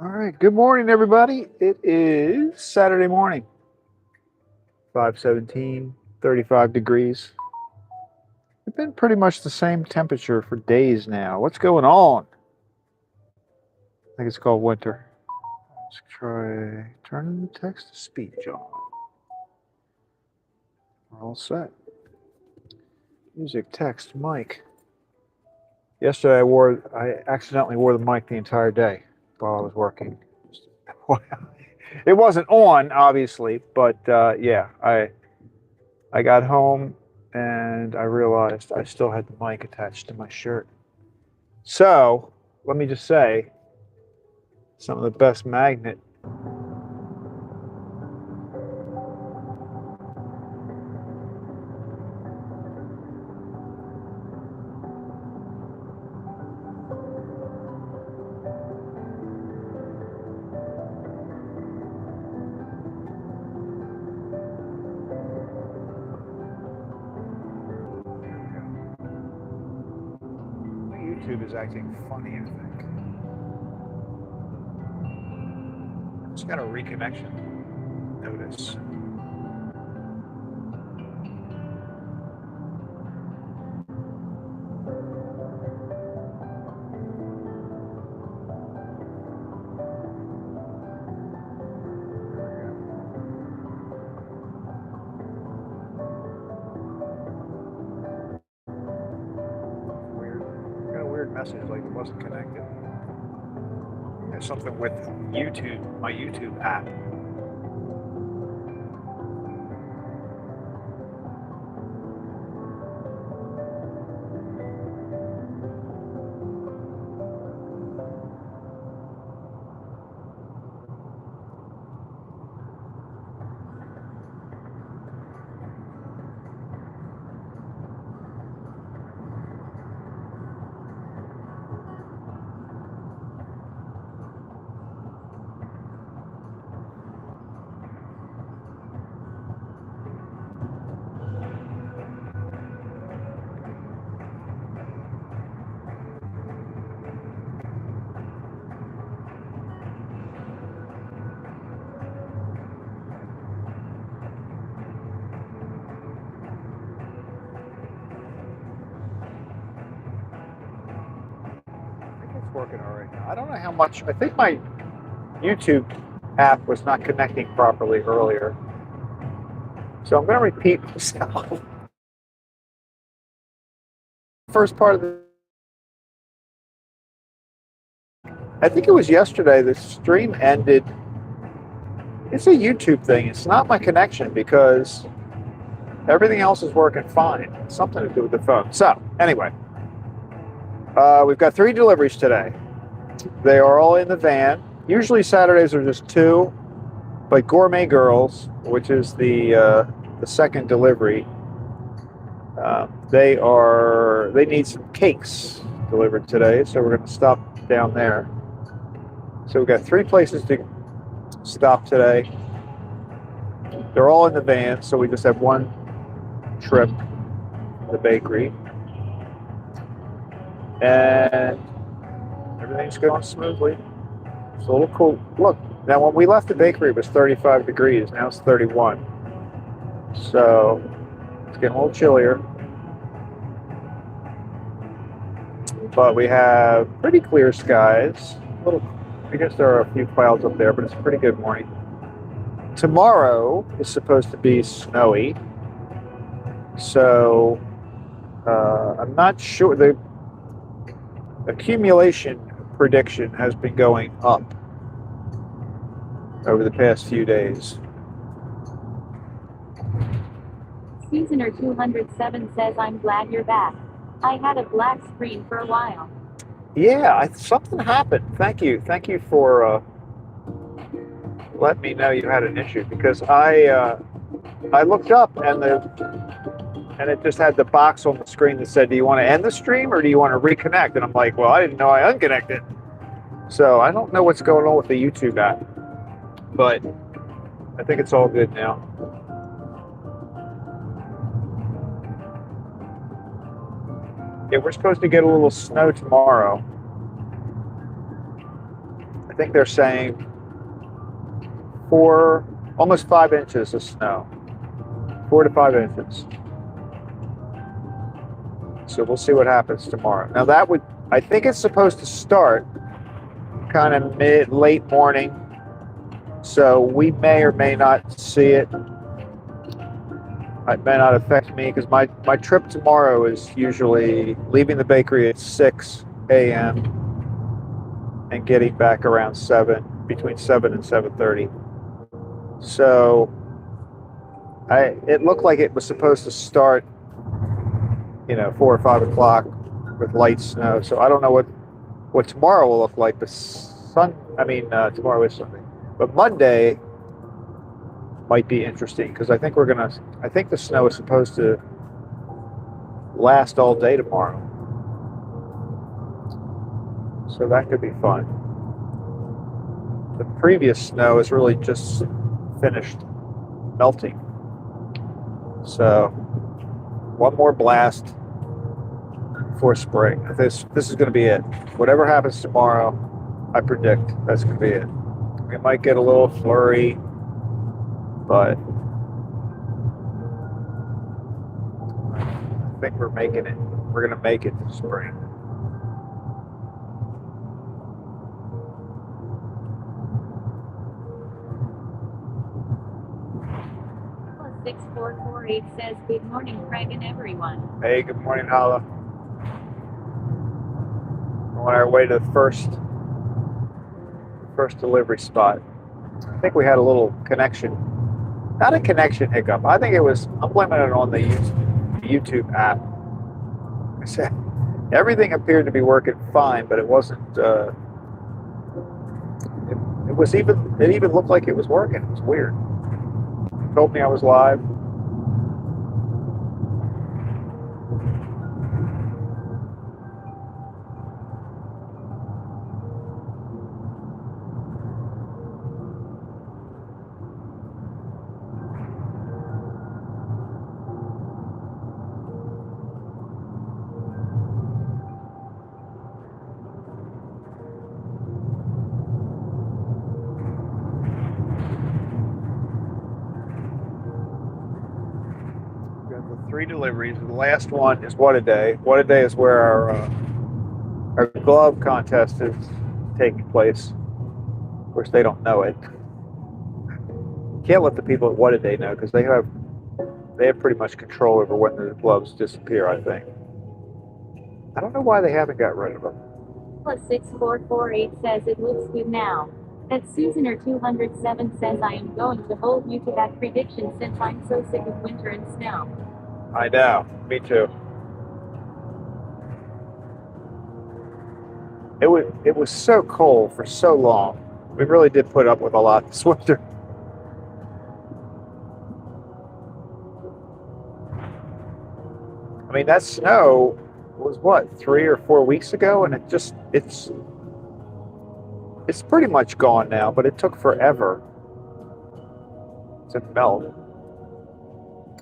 All right. Good morning, everybody. It is Saturday morning, 5:17, 35 degrees. It's been pretty much the same temperature for days now. What's going on? I think it's called winter. Let's try turning the text to speech on. We're all set. Music, text, mic. Yesterday I accidentally wore the mic the entire day while I was working. It wasn't on, obviously, but yeah, I got home and I realized I still had the mic attached to my shirt. So let me just say, some of the best magnet. YouTube is acting funny, I think. It's got a reconnection notice. Weird. Got a weird message like it wasn't connected. There's something with YouTube, my YouTube app. Working all right now. I don't know how much. I think my YouTube app was not connecting properly earlier. So I'm going to repeat myself. First part of I think it was yesterday, the stream ended. It's a YouTube thing. It's not my connection because everything else is working fine. It's something to do with the phone. So, anyway, we've got 3 deliveries today. They are all in the van. Usually Saturdays are just 2, but Gourmet Girls, which is the second delivery, they need some cakes delivered today, so we're going to stop down there. So we've got 3 places to stop today. They're all in the van, so we just have one trip to the bakery. And everything's going smoothly. It's a little cool. Look, now when we left the bakery, it was 35 degrees. Now it's 31. So it's getting a little chillier. But we have pretty clear skies. I guess there are a few clouds up there, but it's a pretty good morning. Tomorrow is supposed to be snowy. So I'm not sure. The accumulation prediction has been going up over the past few days. Seasoner 207 says, I'm glad you're back. I had a black screen for a while. Yeah, something happened. Thank you for letting me know you had an issue, because I looked up and it just had the box on the screen that said, do you want to end the stream or do you want to reconnect? And I'm like, well, I didn't know I unconnected. So I don't know what's going on with the YouTube app, but I think it's all good now. Yeah, we're supposed to get a little snow tomorrow. I think they're saying almost 5 inches of snow. 4 to 5 inches. So we'll see what happens tomorrow. Now I think it's supposed to start kind of late morning. So we may or may not see it. It may not affect me because my trip tomorrow is usually leaving the bakery at 6 a.m. and getting back around between 7 and 7:30. So it looked like it was supposed to start, 4 or 5 o'clock with light snow. So I don't know what tomorrow will look like. Tomorrow is Sunday, but Monday might be interesting because I think the snow is supposed to last all day tomorrow. So that could be fun. The previous snow is really just finished melting. So one more blast for spring. This is going to be it. Whatever happens tomorrow, I predict that's going to be it. We might get a little flurry, but I think we're making it. We're going to make it to spring. +6448 says, good morning, Craig and everyone. Hey, good morning, Hala. We're on our way to the first delivery spot. I think we had a little connection. Not a connection hiccup. I think I'm blaming it on the YouTube app. I said everything appeared to be working fine, but it wasn't. It even looked like it was working. It was weird. It told me I was live. Three deliveries. The last one is What a Day. What a Day is where our glove contest is taking place. Of course, they don't know it. Can't let the people at What a Day know because they have pretty much control over when the gloves disappear, I think. I don't know why they haven't got rid of them. +6448 says it looks good now. That Susaner207 says I am going to hold you to that prediction since I'm so sick of winter and snow. I know. Me too. It was so cold for so long. We really did put up with a lot this winter. I mean, that snow was what, 3 or 4 weeks ago, and it's pretty much gone now, but it took forever to melt.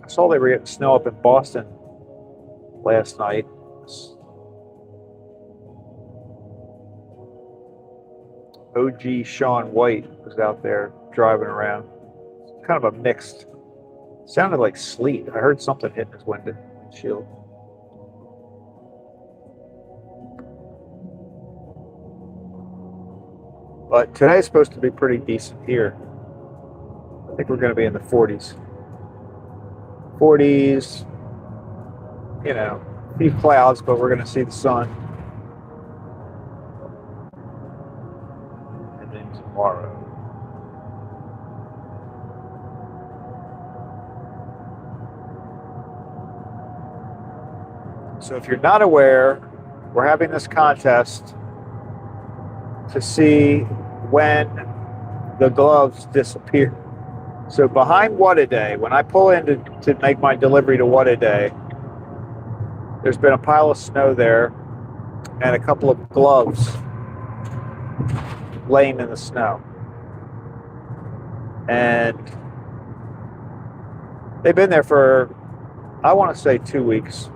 I saw they were getting snow up in Boston last night. OG Sean White was out there driving around. Kind of a mixed. Sounded like sleet. I heard something hitting his windshield. But today's supposed to be pretty decent here. I think we're going to be in the 40s. 40s, a few clouds, but we're going to see the sun. And then tomorrow. So if you're not aware, we're having this contest to see when the gloves disappear. So behind What a Day, when I pull in to make my delivery to What a Day, there's been a pile of snow there and a couple of gloves laying in the snow. And they've been there for, I want to say 2 weeks,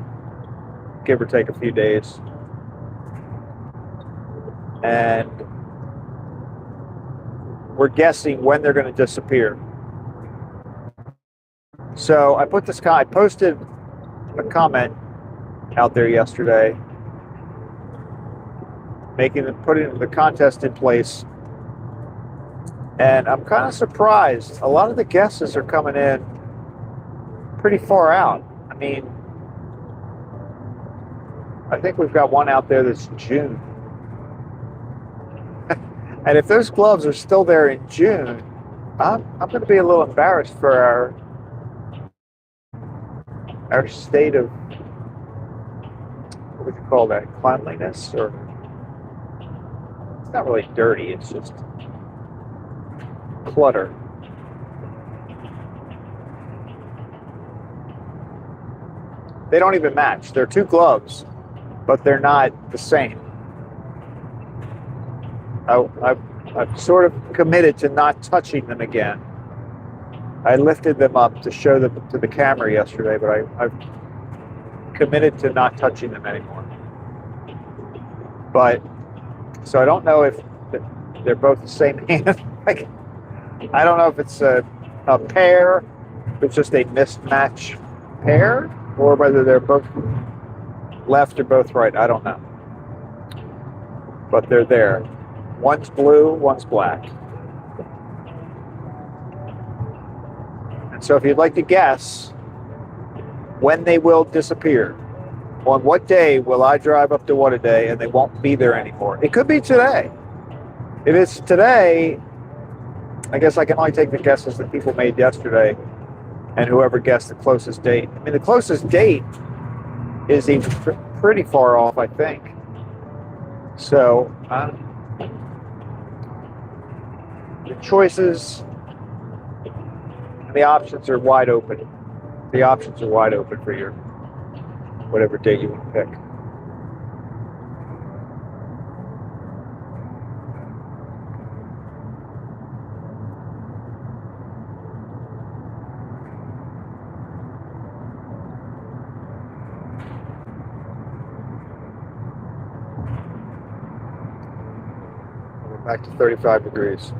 give or take a few days. And we're guessing when they're going to disappear. So I posted a comment out there yesterday, putting the contest in place, and I'm kind of surprised. A lot of the guesses are coming in pretty far out. I mean, I think we've got one out there that's June. And if those gloves are still there in June, I'm going to be a little embarrassed for our state of, what would you call that, cleanliness? Or it's not really dirty, it's just clutter. They don't even match. They're two gloves, but they're not the same. I've sort of committed to not touching them again. I lifted them up to show them to the camera yesterday, but I've committed to not touching them anymore. But, so I don't know if they're both the same hand. Like, I don't know if it's a pair, if it's just a mismatch pair, or whether they're both left or both right. I don't know. But they're there. One's blue, one's black. And so if you'd like to guess when they will disappear, on what day will I drive up to What a Day and they won't be there anymore? It could be today. If it's today, I guess I can only take the guesses that people made yesterday and whoever guessed the closest date. I mean, the closest date is even pretty far off, I think. So, the choices and the options are wide open. The options are wide open for your whatever date you want to pick. We're back to 35 degrees.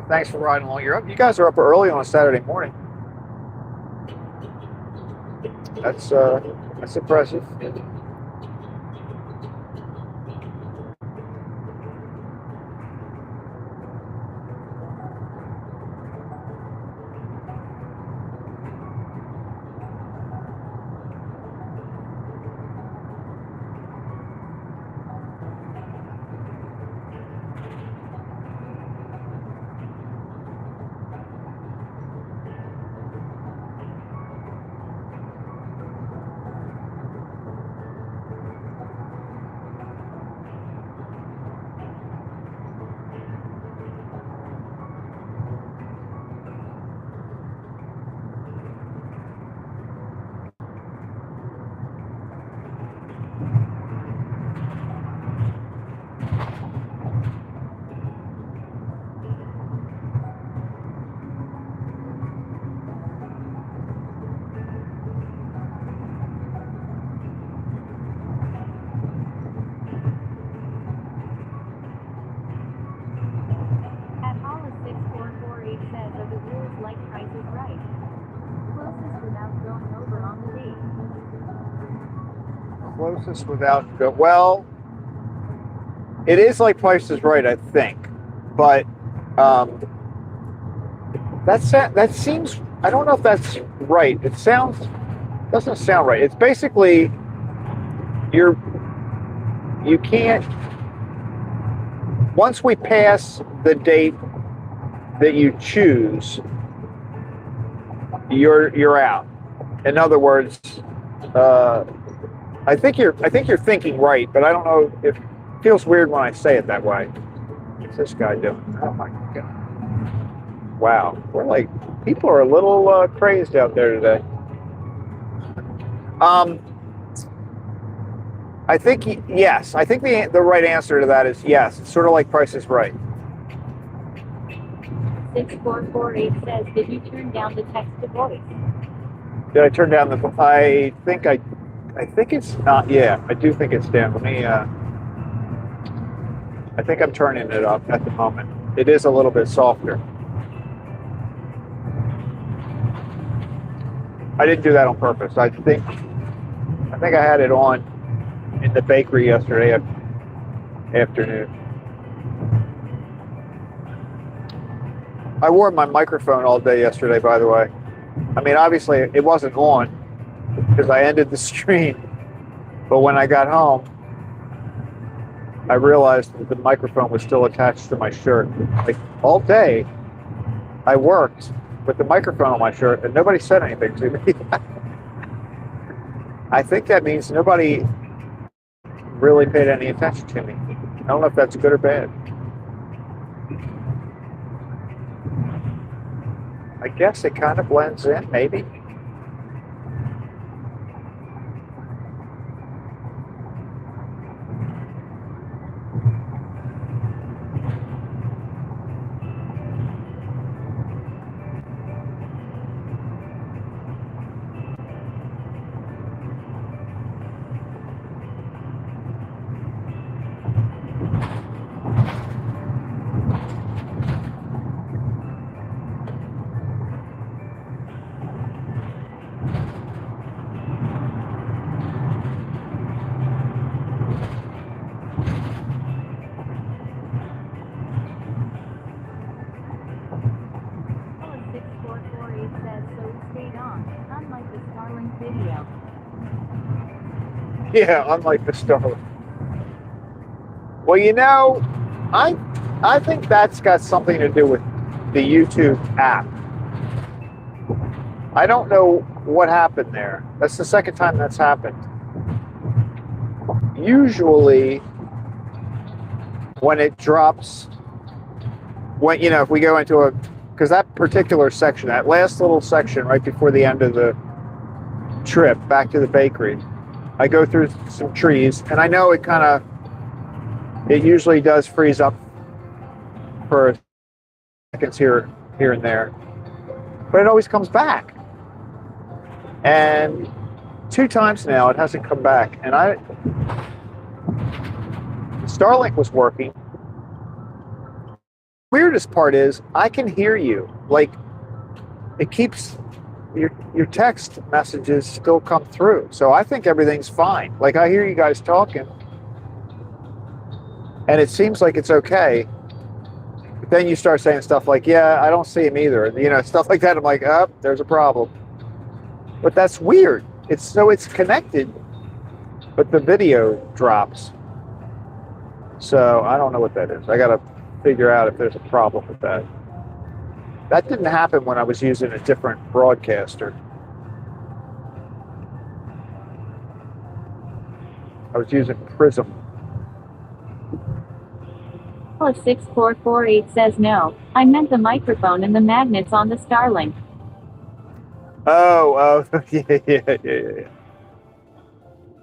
Thanks for riding along. You guys are up early on a Saturday morning. That's impressive. Closest without well, it is like Price is Right, I think, but that seems, I don't know if that's right. Doesn't sound right. It's basically you can't, once we pass the date that you choose, you're out. In other words, I think you're thinking right, but I don't know if it feels weird when I say it that way. What's this guy doing? Oh my God. Wow. We're like, people are a little crazed out there today. I think, yes. I think the right answer to that is yes. It's sort of like Price is Right. 6448 says, did you turn down the text to voice? Did I turn down the? I think it's not. Yeah, I do think it's down. Let me. I think I'm turning it up at the moment. It is a little bit softer. I didn't do that on purpose. I think I had it on in the bakery yesterday afternoon. I wore my microphone all day yesterday, by the way. I mean, obviously it wasn't on because I ended the stream, but when I got home, I realized that the microphone was still attached to my shirt. Like all day, I worked with the microphone on my shirt, and nobody said anything to me. I think that means nobody really paid any attention to me. I don't know if that's good or bad. I guess it kind of blends in, maybe. Yeah, unlike the Starlink. Well, you know, I think that's got something to do with the YouTube app. I don't know what happened there. That's the second time that's happened. Usually, when it drops, if we go into because that particular section, that last little section right before the end of the trip back to the bakery, I go through some trees, and I know it usually does freeze up for seconds here and there, but it always comes back. And 2 times now it hasn't come back, and Starlink was working. Weirdest part is I can hear you. Like, it keeps your text messages still come through. So I think everything's fine. Like, I hear you guys talking and it seems like it's okay. But then you start saying stuff like, yeah, I don't see him either. And, stuff like that. I'm like, oh, there's a problem. But that's weird. It's connected, but the video drops. So I don't know what that is. I got to figure out if there's a problem with that. That didn't happen when I was using a different broadcaster. I was using Prism. 6448 says no. I meant the microphone and the magnets on the Starlink. Oh, yeah.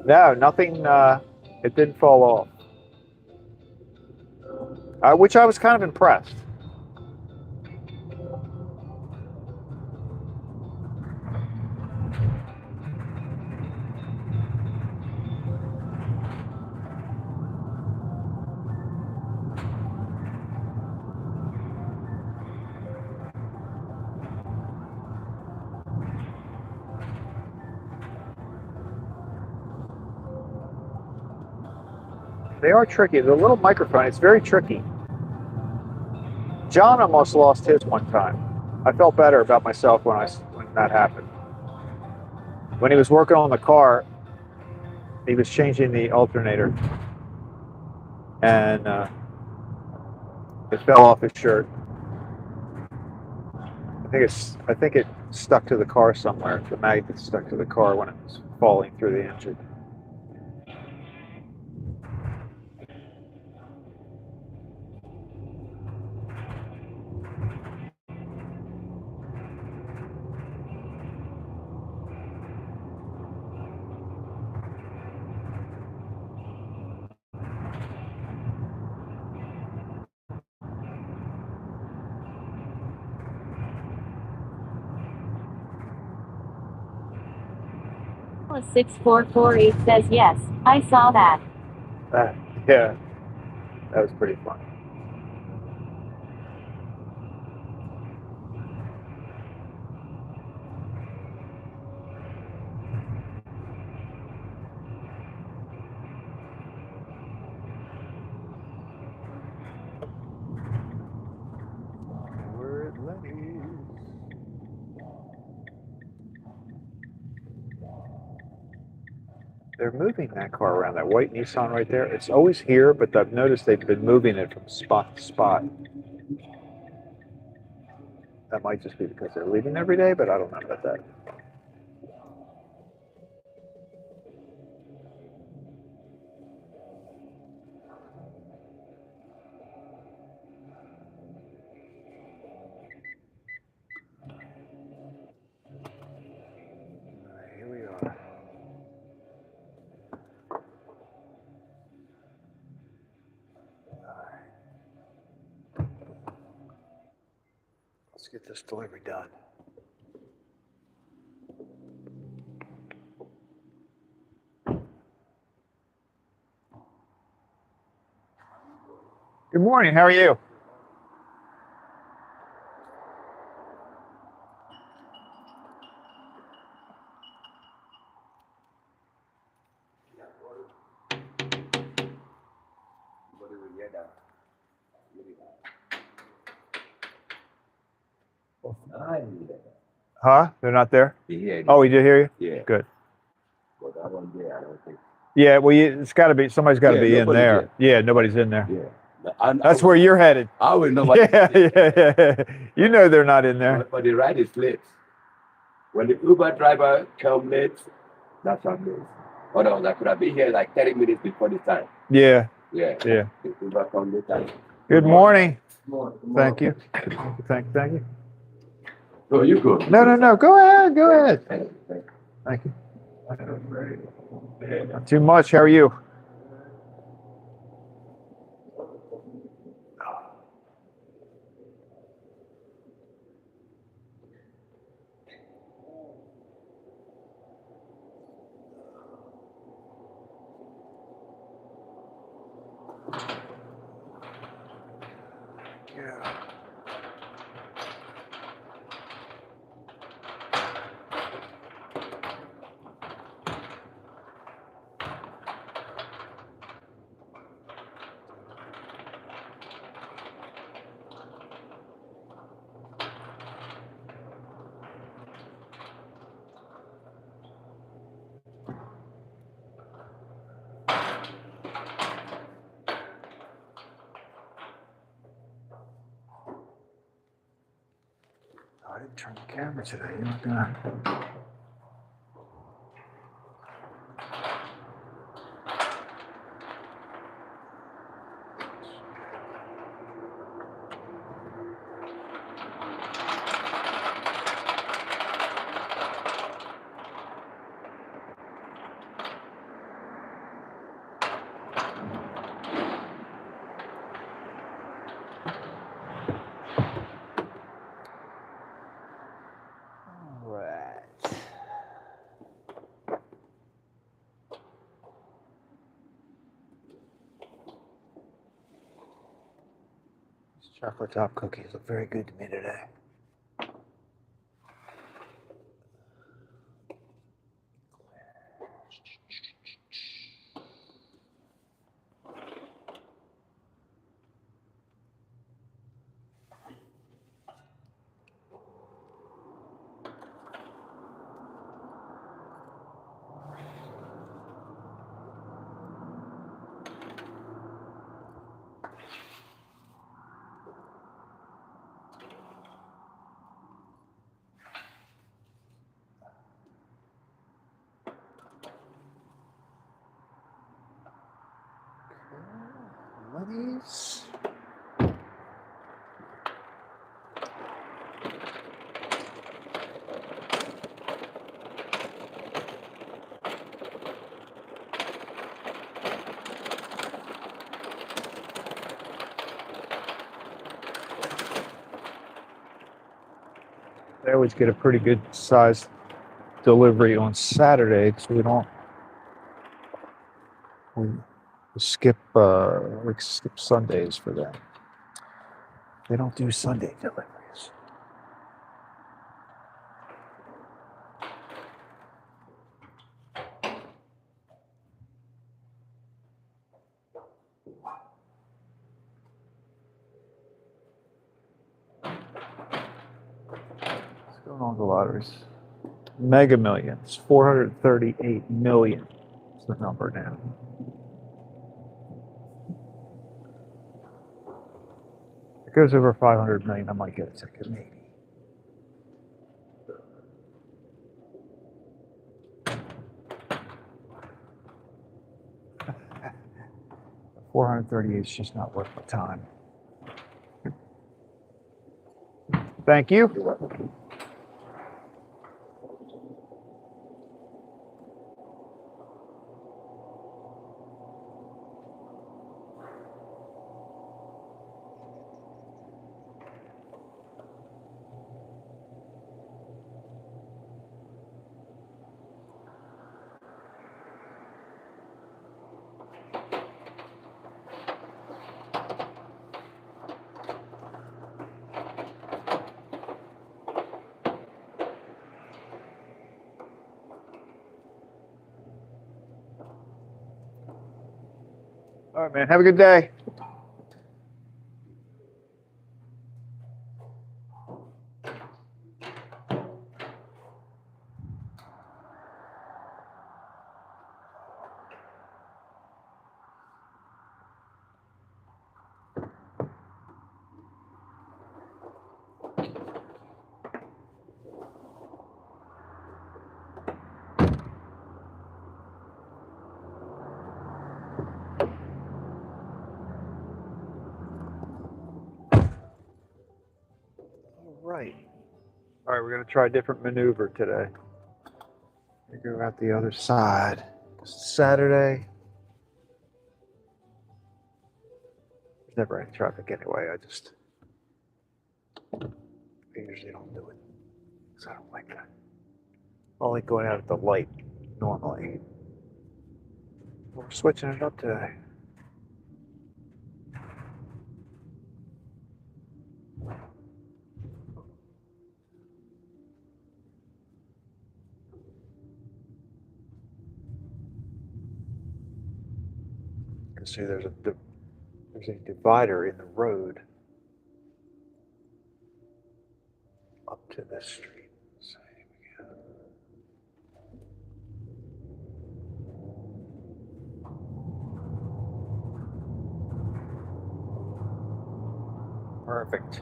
No, nothing, it didn't fall off. Which I was kind of impressed. They are tricky. The little microphone, it's very tricky. John almost lost his one time. I felt better about myself when that happened. When he was working on the car, he was changing the alternator, and it fell off his shirt. I think it stuck to the car somewhere. The magnet stuck to the car when it was falling through the engine. Alice6448 says yes, I saw that. Yeah, that was pretty fun. Word Lenny's. They're moving that car around, that white Nissan right there. It's always here, but I've noticed they've been moving it from spot to spot. That might just be because they're leaving every day, but I don't know about that. Here we are. Let's get this delivery done. Good morning. How are you? Huh? They're not there? Oh, he did hear you? Yeah. Good. But that one there, I don't think. Yeah, well, it's got to be, somebody's got to be in nobody's there. Yeah, nobody's in there. Yeah. That's where you're headed. I will know. Yeah. You know they're not in there. But the ride is late. When the Uber driver come late, that's not late. Otherwise, I could have been here like 30 minutes before the time. Yeah. Yeah. Yeah. The Uber come late time. Good morning. Thank you. Thank you. Oh, you go. No. Go ahead. Go ahead. Thank you. Not too much. How are you? Yeah. I didn't turn the camera today. You're not gonna. All right. These chocolate top cookies look very good to me today. Lenny's. They always get a pretty good size delivery on Saturday because we skip Sundays for them. They don't do Sunday deliveries. What's going on with the lotteries? Mega Millions, 438 million is the number now. If it goes over 500 million, I might get a ticket, maybe. $438 is just not worth my time. Thank you. You're welcome. All right, man. Have a good day. Right. All right, we're going to try a different maneuver today. We go out the other side. Saturday. There's never any traffic anyway. I usually don't do it because I don't like that. I like going out at the light normally. We're switching it up today. You can see there's a divider in the road up to this street. So here we go. Perfect.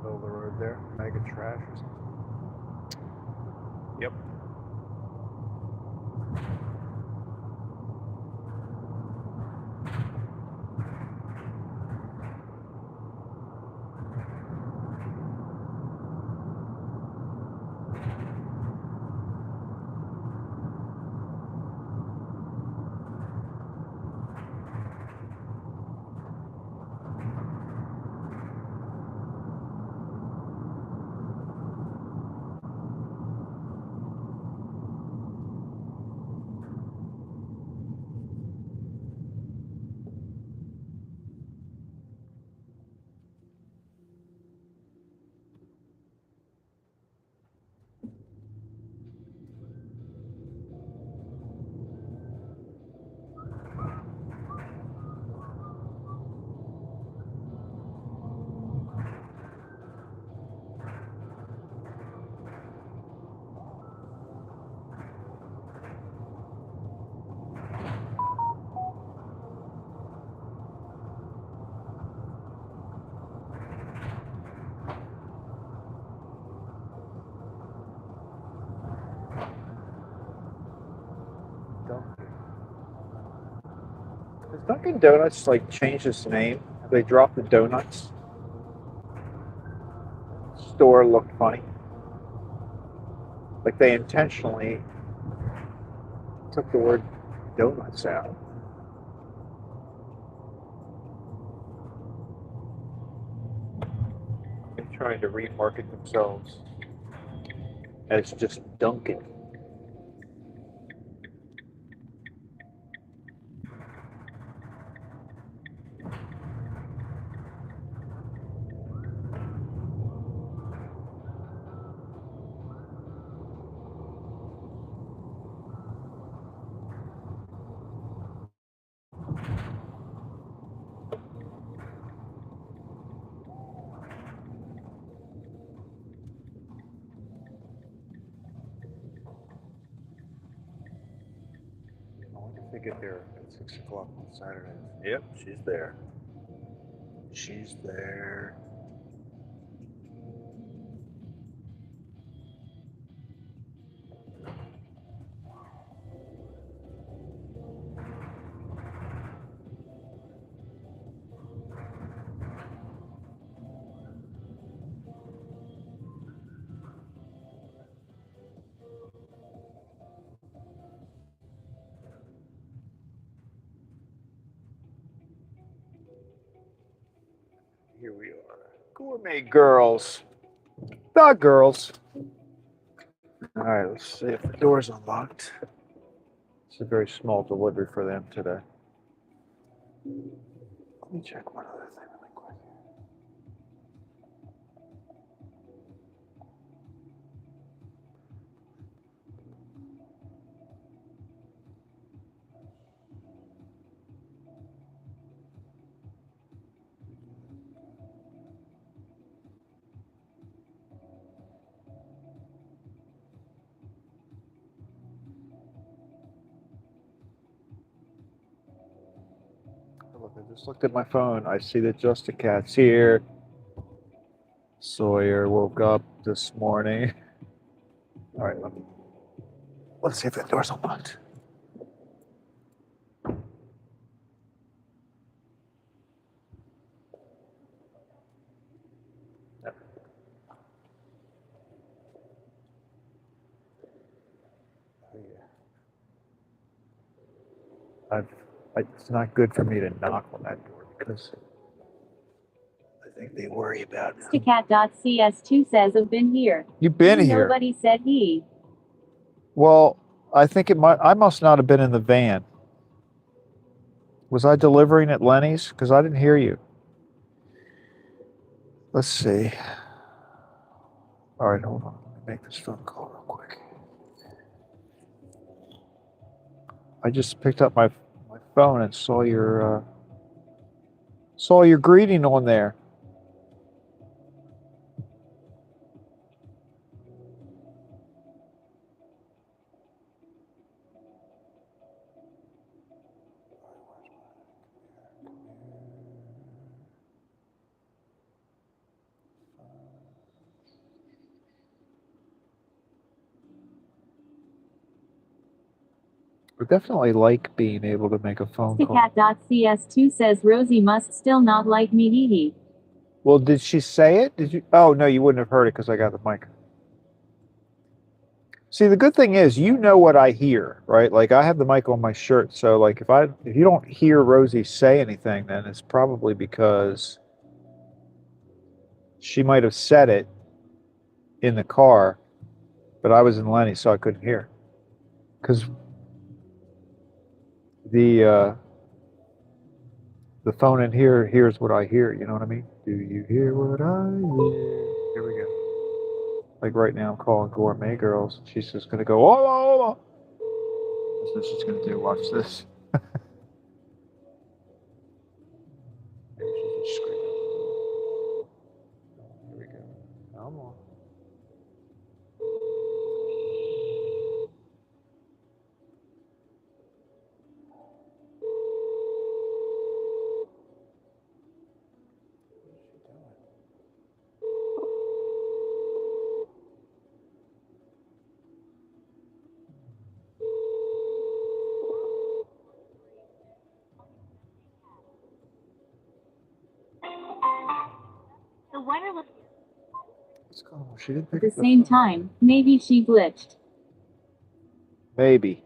Middle of the road there, mega trash or something. Yep. Has Dunkin' Donuts like changed its name? Have they dropped the donuts? Store looked funny. Like they intentionally took the word donuts out. They're trying to remarket themselves as just Dunkin'. I wonder if they get there at 6 o'clock on Saturday. Yep, she's there. She's there. Here we are. Gourmet girls. The girls. All right, let's see if the door's unlocked. It's a very small delivery for them today. Let me check one other thing really quick. Look, I just looked at my phone. I see that Just a Cat's here. Sawyer woke up this morning. All right, let's see if the door's unlocked. Yep. Oh, yeah. It's not good for me to knock on that door because I think they worry about it. Sticat.cs2 says I've been here. You've been here. Nobody said he. Well, I think I must not have been in the van. Was I delivering at Lenny's? Because I didn't hear you. Let's see. All right, hold on. Let me make this phone call real quick. I just picked up my phone and saw your greeting on there. I definitely like being able to make a phone call. Sticat.cs2 says Rosie must still not like me. Hee hee. Well, did she say it? Did you? Oh, no, you wouldn't have heard it because I got the mic. See, the good thing is, you know what I hear, right? Like I have the mic on my shirt, so like if you don't hear Rosie say anything, then it's probably because she might have said it in the car, but I was in Lenny, so I couldn't hear. Because the phone in here hears what I hear. You know what I mean? Do you hear what I hear? Here we go. Like right now, I'm calling Gourmet Girls. She's just gonna go, oh, oh, oh. That's what she's gonna do. Watch this. Maybe she'll just scream. Here we go. Come on. What's going on? She didn't At pick the up same phone. time, maybe she glitched. Maybe.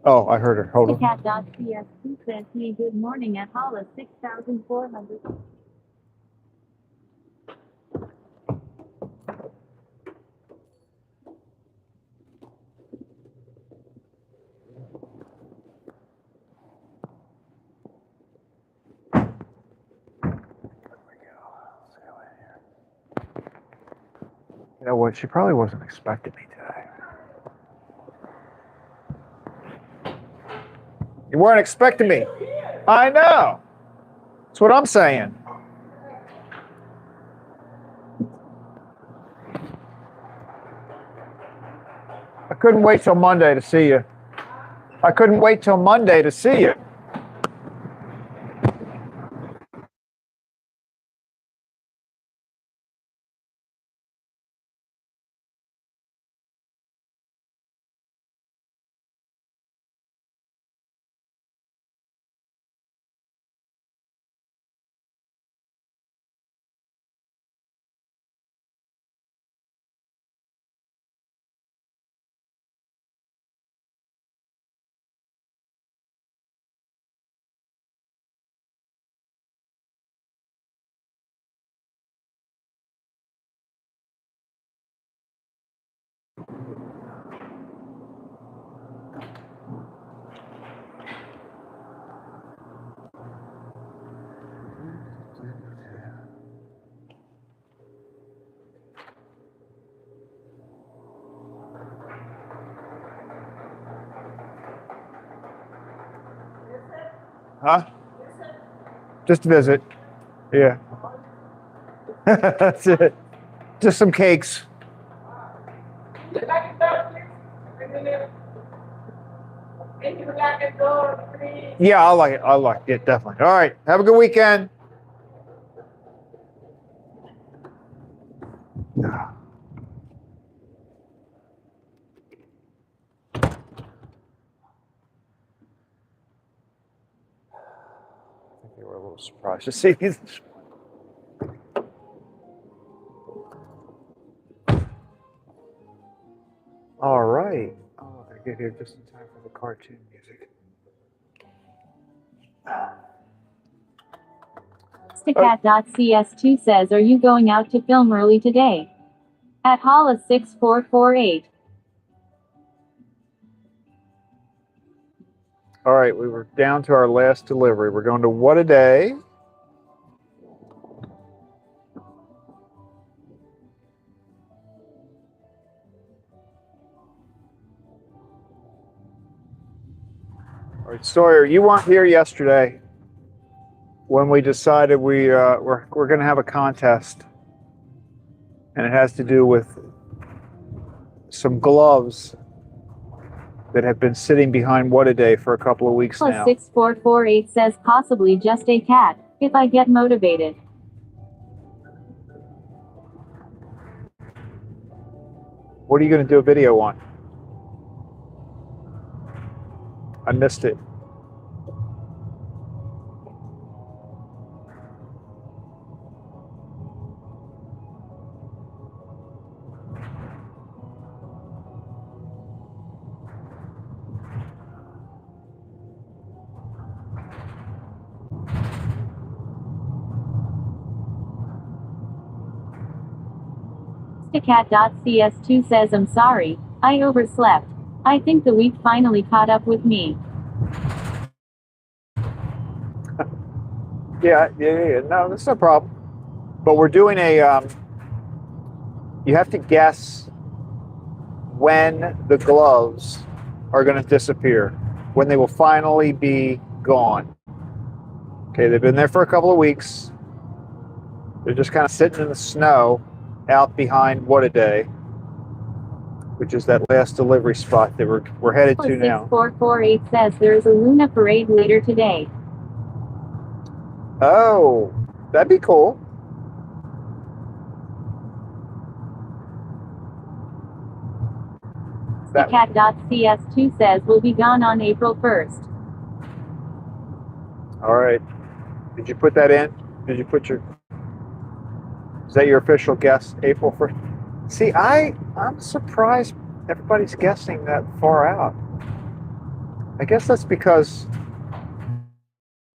Oh, I heard her. Hold on. Cat.cs2 says, hey, good morning at Hollis 6400. You know what? She probably wasn't expecting me today. You weren't expecting me. I know. That's what I'm saying. I couldn't wait till Monday to see you. I couldn't wait till Monday to see you. Huh? Just a visit. Yeah. That's it. Just some cakes. Yeah, I like it. I like it, definitely. All right. Have a good weekend. I think they were a little surprised to see me. All right. Oh, I get here just in time for the cartoon music. Sticat.cs2 says, are you going out to film early today? At Hollis 6448. All right, we were down to our last delivery. We're going to What a Day. All right, Sawyer, you weren't here yesterday when we decided we're going to have a contest, and it has to do with some gloves that have been sitting behind What a Day for a couple of weeks Hollis now. 6448 says, possibly just a cat, if I get motivated. What are you going to do a video on? I missed it. Sticat.cs2 says, I'm sorry, I overslept. I think the week finally caught up with me. Yeah. No, that's no problem. But we're doing a. You have to guess when the gloves are going to disappear, when they will finally be gone. Okay, they've been there for a couple of weeks. They're just kind of sitting in the snow out behind What a Day, which is that last delivery spot that we're headed to now. 6448 says there is a Luna parade later today. Oh, that'd be cool. Cat.cs2 says we'll be gone on April 1st. All right. Did you put that in? Did you put your? Is that your official guess? April 1st. See, I'm surprised everybody's guessing that far out. I guess that's because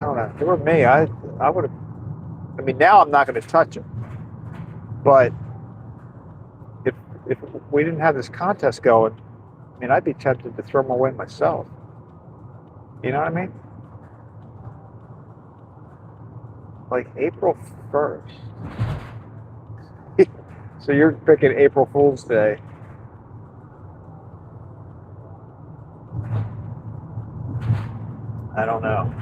I don't know. If it were me, I would have. I mean, now I'm not going to touch it. But if we didn't have this contest going, I mean, I'd be tempted to throw them away myself. You know what I mean? Like April 1st. So you're picking April Fool's Day. I don't know.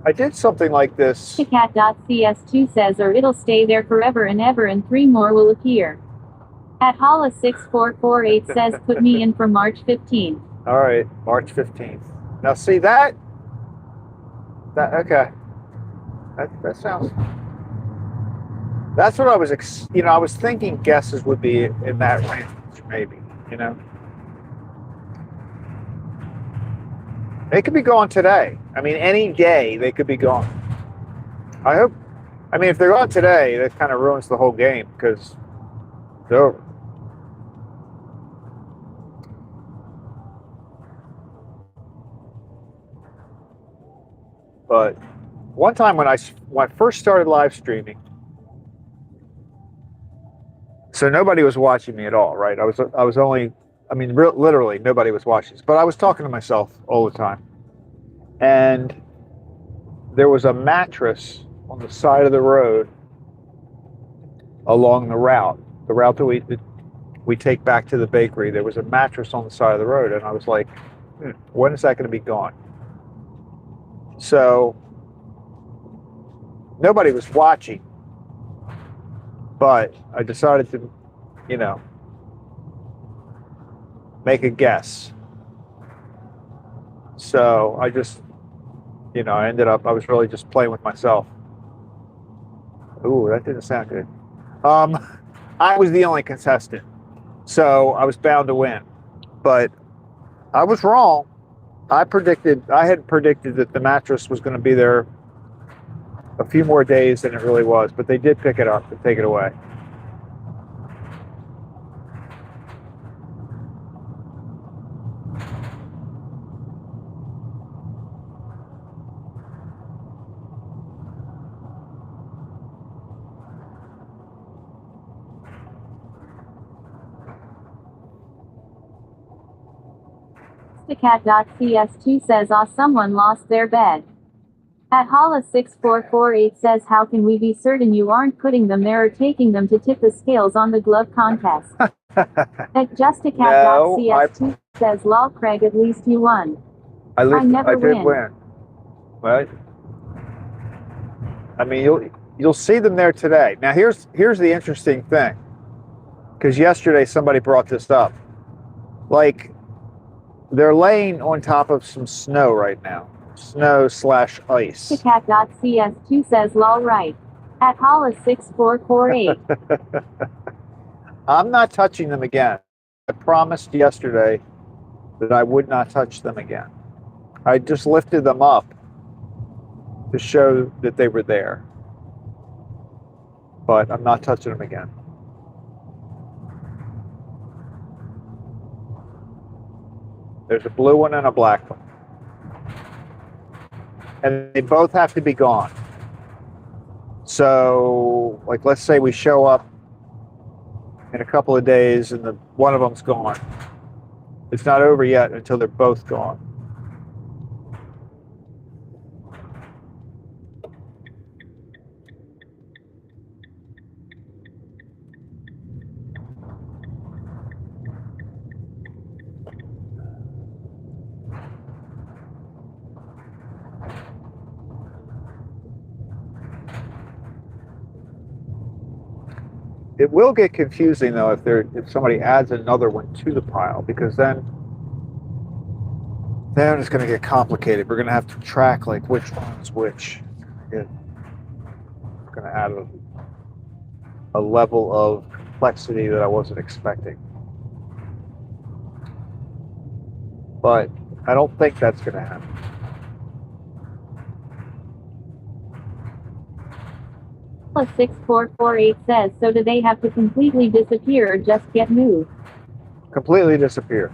I did something like this. Cat.cs2 says, or it'll stay there forever and ever and 3 more will appear. At Hala6448 says, put me in for March 15th. All right, March 15th. Now see that okay. That sounds. That's what I was, I was thinking guesses would be in that range, maybe, They could be gone today. I mean, any day they could be gone. I hope. I mean, if they're gone today, that kind of ruins the whole game because it's over. But one time when I first started live streaming, so nobody was watching me at all, right? I was only. I mean, literally nobody was watching, but I was talking to myself all the time. And there was a mattress on the side of the road along the route that we take back to the bakery. There was a mattress on the side of the road, and I was like, when is that going to be gone? So nobody was watching, but I decided to, make a guess. So I just, I was really just playing with myself. Ooh, that didn't sound good. I was the only contestant, so I was bound to win. But I was wrong. I had predicted that the mattress was going to be there a few more days than it really was, but they did pick it up and take it away. Cat.cs2 says, someone lost their bed. At Hala6448 says, how can we be certain you aren't putting them there or taking them to tip the scales on the glove contest? At Justicat.cs2 says, lol Craig, at least you won. I did win. Right? I mean, you'll see them there today. Now here's the interesting thing, because yesterday somebody brought this up. Like, they're laying on top of some snow right now. Snow/ice. Cat.cs2 says, lol right. At Hala6448. I'm not touching them again. I promised yesterday that I would not touch them again. I just lifted them up to show that they were there. But I'm not touching them again. There's a blue one and a black one. And they both have to be gone. So, like, let's say we show up in a couple of days and one of them's gone. It's not over yet until they're both gone. It will get confusing though if somebody adds another one to the pile, because then it's going to get complicated. We're going to have to track like which one's which. It's going to add a level of complexity that I wasn't expecting. but I don't think that's going to happen. Plus 6448 says, so do they have to completely disappear or just get moved? Completely disappear.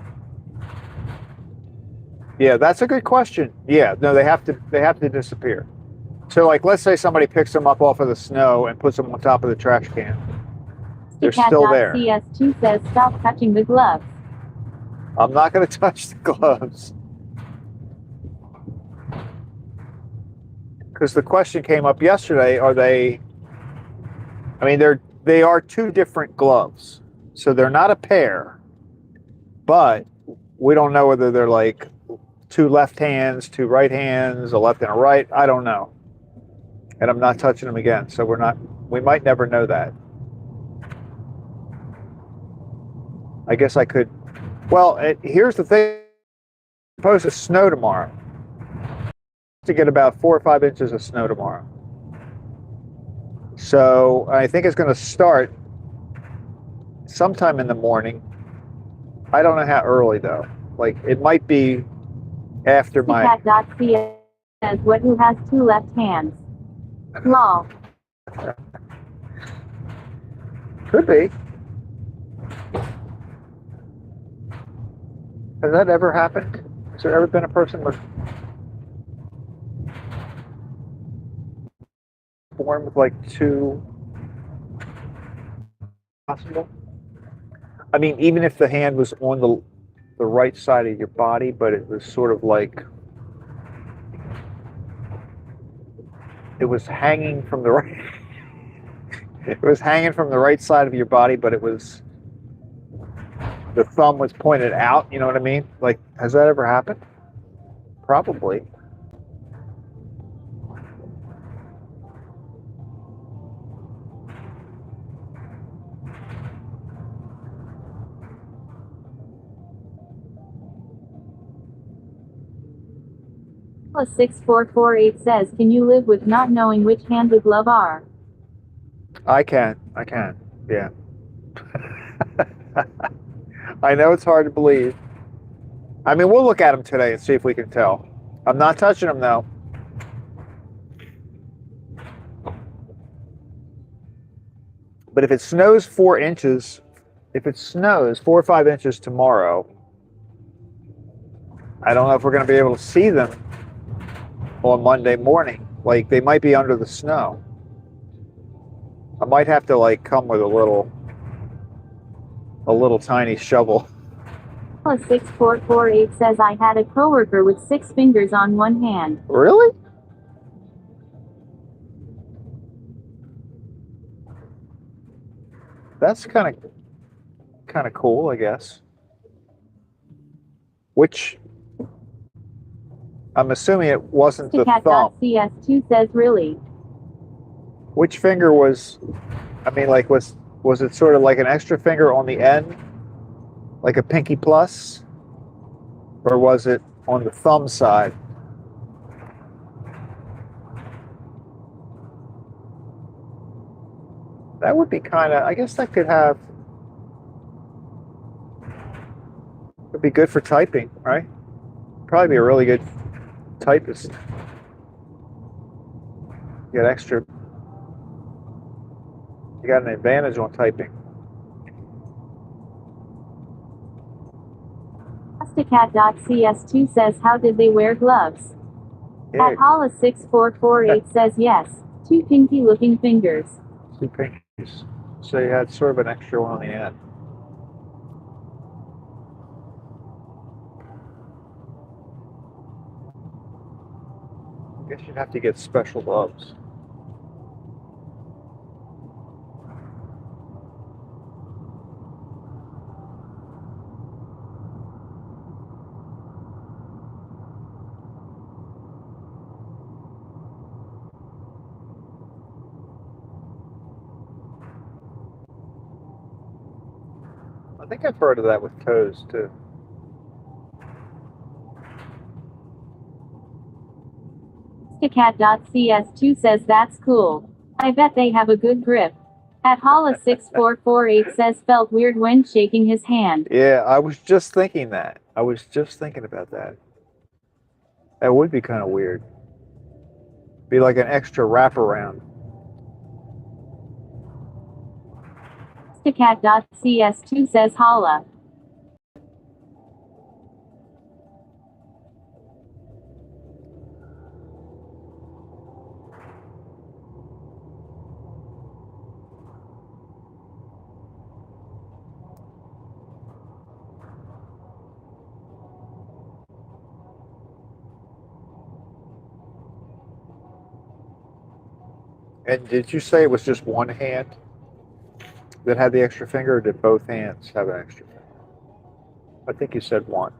Yeah, that's a good question. Yeah, no, they have to disappear. So like, let's say somebody picks them up off of the snow and puts them on top of the trash can. They're still there. CS2 says, stop touching the gloves. I'm not going to touch the gloves. Because the question came up yesterday, are they, I mean, they are two different gloves. So they're not a pair, but we don't know whether they're like two left hands, two right hands, a left and a right. I don't know. And I'm not touching them again. So we might never know that. I guess I could. Well, here's the thing. It's supposed to snow tomorrow. To get about 4 or 5 inches of snow tomorrow. So I think it's going to start sometime in the morning. I don't know how early though. Like it might be after my. Cat.cs says, what who has two left hands? Lol. Could be. Has that ever happened? Has there ever been a person with born with like two possible? I mean, even if the hand was on the right side of your body, but it was sort of like it was hanging from the right. It was hanging from the right side of your body, but it was the thumb was pointed out. You know what I mean? Like, has that ever happened? Probably. Plus 6448 says, can you live with not knowing which hand the glove are? I can. Yeah. I know it's hard to believe. I mean, we'll look at them today and see if we can tell. I'm not touching them though. But if it snows 4 inches, if it snows 4 or 5 inches tomorrow, I don't know if we're going to be able to see them on Monday morning. Like they might be under the snow. I might have to like come with a little tiny shovel. Plus 6448 says, I had a coworker with 6 fingers on one hand. Really? That's kind of cool, I guess. Which I'm assuming it wasn't the thumb. CS2 says, really? Which finger was? I mean, like was it sort of like an extra finger on the end, like a pinky plus, or was it on the thumb side? That would be kind of. I guess that would be good for typing, right? Probably be a really good typist. You got extra. You got an advantage on typing. Cat.cs2 says, how did they wear gloves? Yeah. At Hollis6448 says, yes, 2 pinky looking fingers. 2 pinkies. So you had sort of an extra one on the end. I guess you'd have to get special gloves. I think I've heard of that with toes too. Cat.cs2 says, that's cool. I bet they have a good grip. At Hollis6448 says felt weird when shaking his hand. Yeah, I was just thinking that. I was just thinking about that. That would be kind of weird. Be like an extra wraparound. Stacat.cs2 says holla. And did you say it was just one hand that had the extra finger, or did both hands have an extra finger? I think you said one.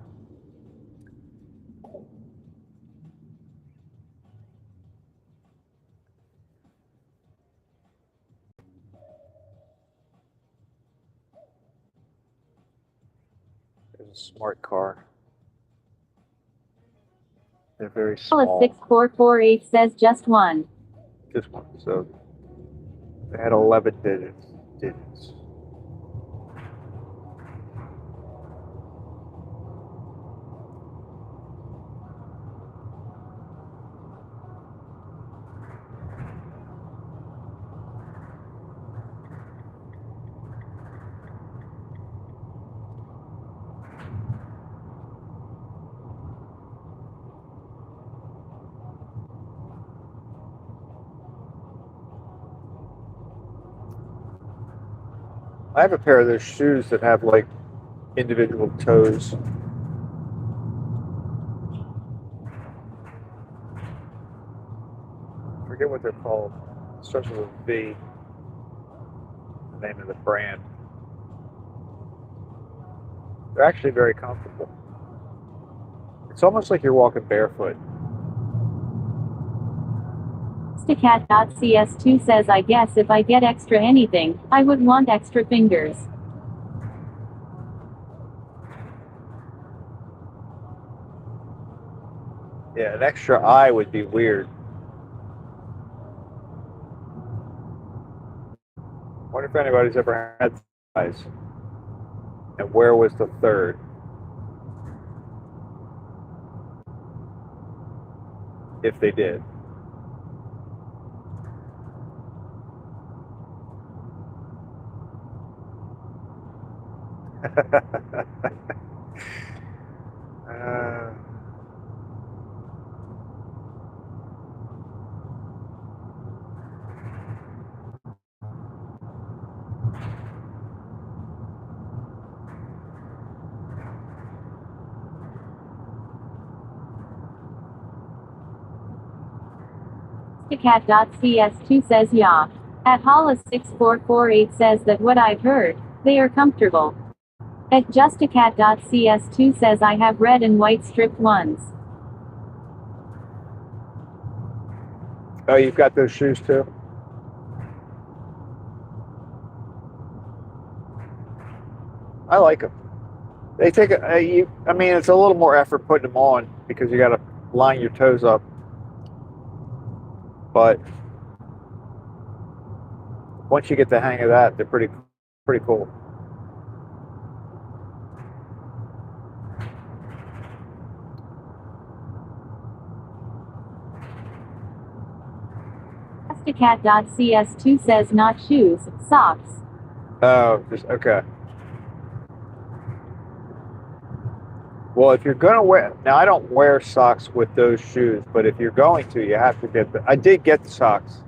It's a smart car. They're very small. Hollis6448 says just one. Just one. So they had 11 digits. I have a pair of those shoes that have like individual toes. I forget what they're called. It starts with a V, the name of the brand. They're actually very comfortable. It's almost like you're walking barefoot. Stacat.cs2 says I guess if I get extra anything, I would want extra fingers. Yeah, an extra eye would be weird. I wonder if anybody's ever had eyes. And where was the third? If they did. uh, Stacat.cs2 says yeah. At Hollis6448 says that what I've heard, they are comfortable. At Justacat.cs2 says I have red and white striped ones. oh, you've got those shoes too? I like them. They take I mean, it's a little more effort putting them on because you got to line your toes up. But once you get the hang of that, they're pretty cool. Justacat.cs2 says not shoes, socks. Oh, just okay. Well, if you're gonna wear, now I don't wear socks with those shoes, but if you're going to, you have to get the. I did get the socks.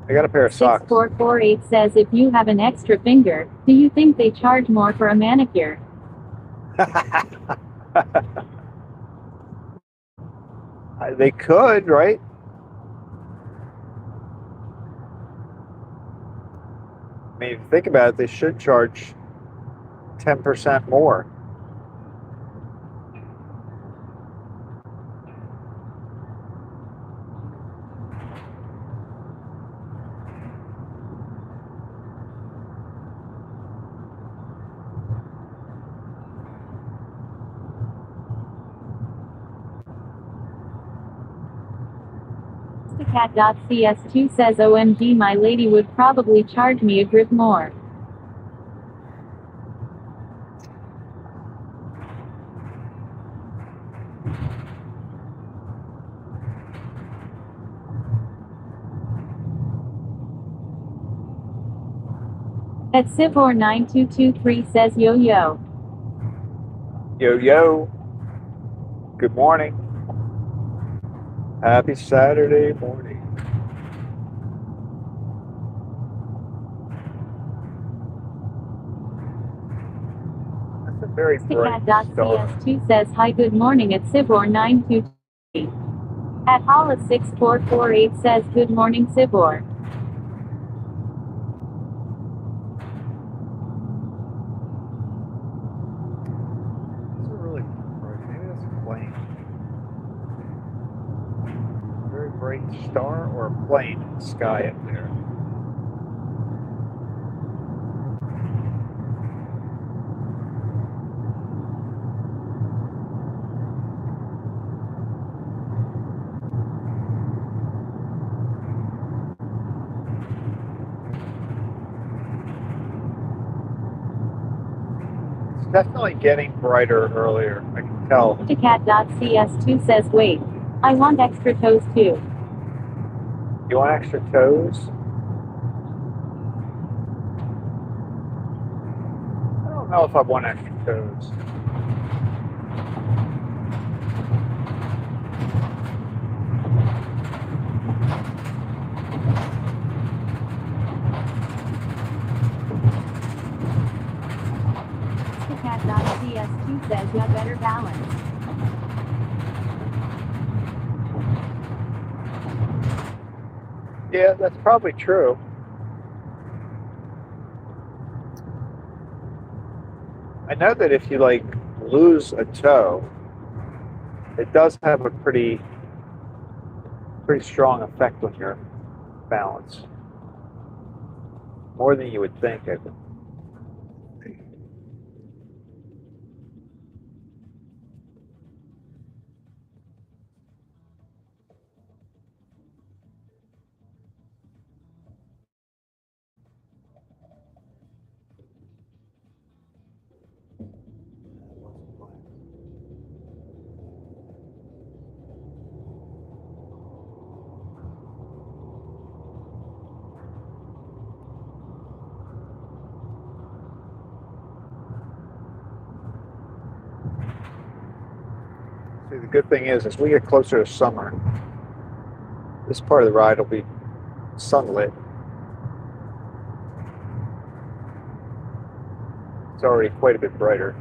I got a pair of socks. 6448 says if you have an extra finger, do you think they charge more for a manicure? They could, right? I mean, if you think about it, they should charge 10% more. Pussycat.cs2 says OMG, my lady would probably charge me a grip more. At Sibor9223 says yo yo. Yo, yo. Good morning. Happy Saturday morning. That's a very bright star. Pussycat.cs2 says hi, good morning at Sibor9223. At Hollis6448 says good morning Sibor. It's a really bright, maybe that's a plane. Very bright star or a plane in the sky up there. It's definitely getting brighter earlier. I can tell. Pussycat.cs2 says wait, I want extra toes too. You want extra toes? I don't know if I want extra toes. Pussycat.cs2 says you better balance. Yeah, that's probably true. I know that if you like lose a toe, it does have a pretty strong effect on your balance. More than you would think, I think. See, the good thing is, as we get closer to summer, this part of the ride will be sunlit. It's already quite a bit brighter.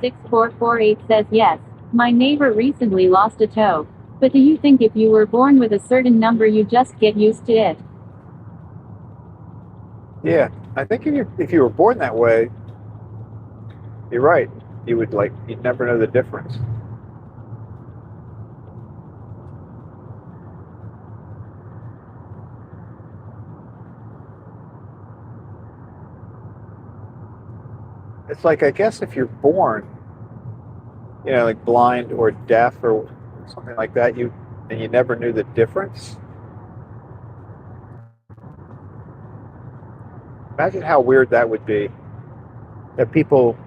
Hollis6448 says yes, my neighbor recently lost a toe. But do you think if you were born with a certain number you just get used to it? Yeah, I think if you were born that way, you're right. You'd never know the difference. It's like, I guess if you're born, like blind or deaf or something like that, and you never knew the difference. Imagine how weird that would be. That people,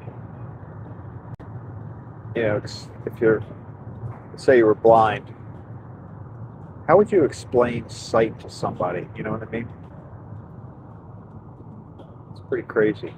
if say you were blind, how would you explain sight to somebody? You know what I mean? It's Pretty crazy.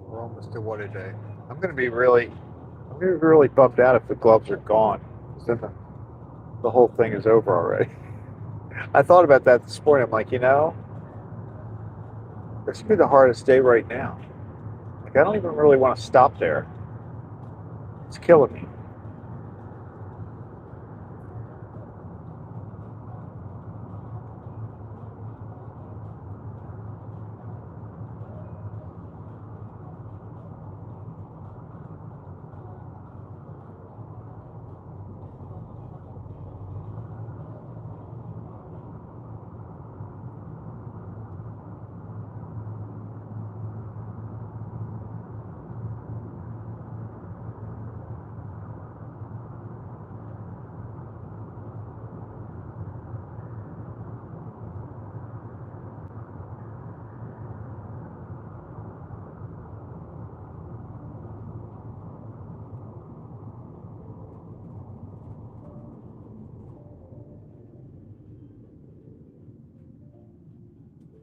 We're almost to what a day. I'm gonna be really bummed out if the gloves are gone. 'Cause then the whole thing is over already. I thought about that this morning. I'm like, this would be the hardest day right now. Like, I don't even really want to stop there. It's killing me.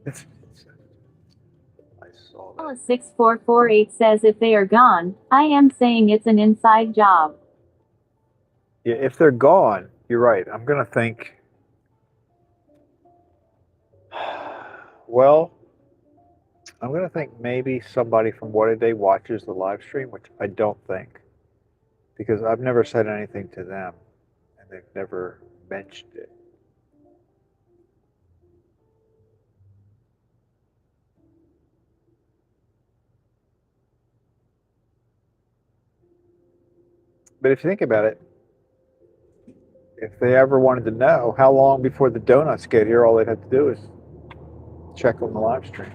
I saw that. 6448 says if they are gone, I am saying it's an inside job. Yeah, if they're gone, you're right. I'm gonna think. Well, I'm gonna think maybe somebody from What a Day watches the live stream, which I don't think, because I've never said anything to them, and they've never mentioned it. But if you think about it, if they ever wanted to know how long before the donuts get here, all they'd have to do is check on the live stream.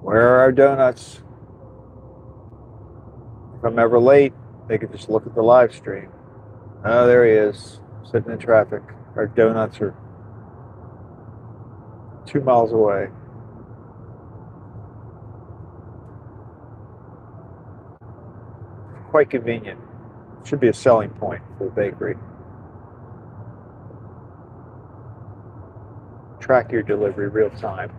Where are our donuts? If I'm ever late, they could just look at the live stream. Oh, there he is, sitting in traffic. Our donuts are 2 miles away. Quite convenient. Should be a selling point for the bakery. Track your delivery real time.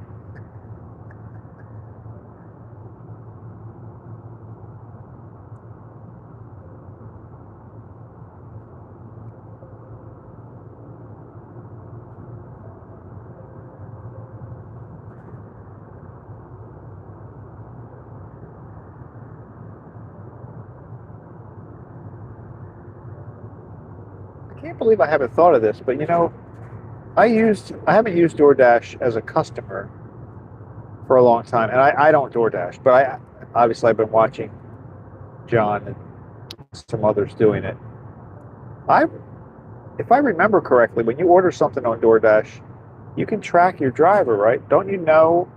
I can't believe I haven't thought of this, but I haven't used DoorDash as a customer for a long time, and I don't DoorDash, but obviously I've been watching John and some others doing it. If I remember correctly, when you order something on DoorDash, you can track your driver, right? Don't you know?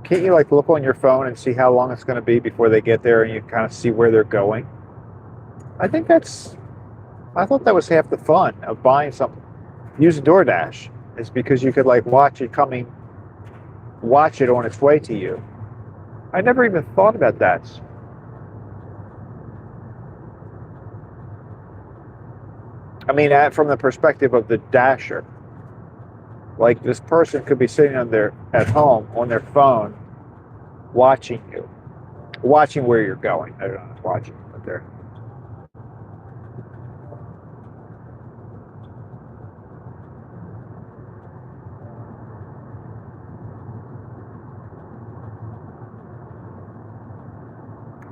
Can't you like look on your phone and see how long it's going to be before they get there, and you kind of see where they're going? I thought that was half the fun of buying something, using DoorDash, is because you could like watch it on its way to you. I never even thought about that. I mean, from the perspective of the dasher, like this person could be sitting at home on their phone, watching where you're going. I don't know if watching, but they're.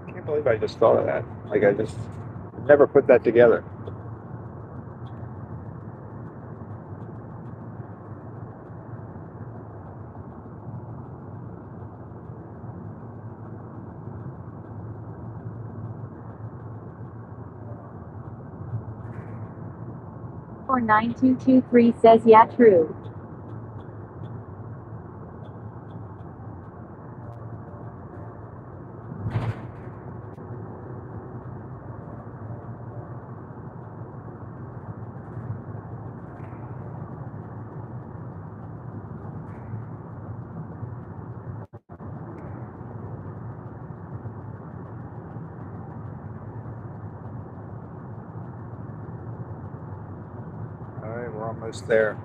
I can't believe I just thought of that. Like I just never put that together. Sid49223 says yeah, true. All right, we're almost there.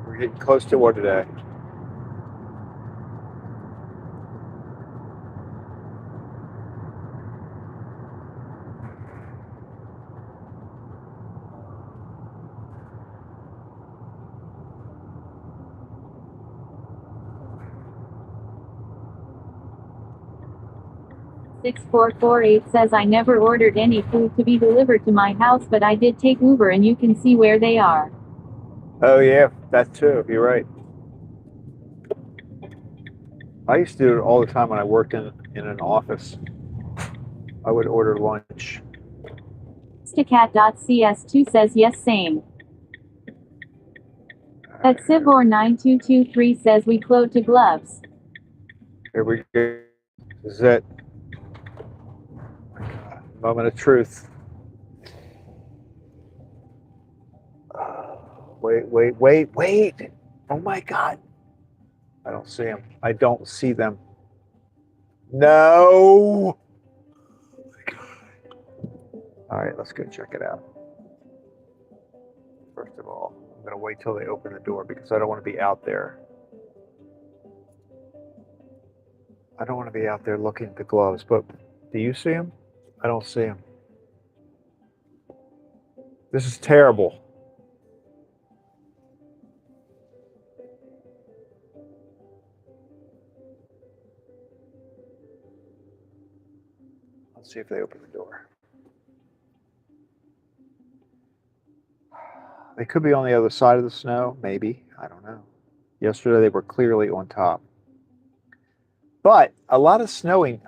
We're getting close to what today? Sid6448 says I never ordered any food to be delivered to my house, but I did take Uber and you can see where they are. Oh yeah, that too. You're right. I used to do it all the time when I worked in an office. I would order lunch. Stacat.cs2 says yes, same. At Sibor9223 says we close to gloves. Here we go. This is it. Moment of truth. Wait. Oh my God. I don't see them. I don't see them. No. All right, let's go check it out. First of all, I'm going to wait till they open the door because I don't want to be out there. I don't want to be out there looking at the gloves, but do you see them? I don't see them. This is terrible. Let's see if they open the door. They could be on the other side of the snow, maybe. I don't know. Yesterday they were clearly on top. But a lot of melting.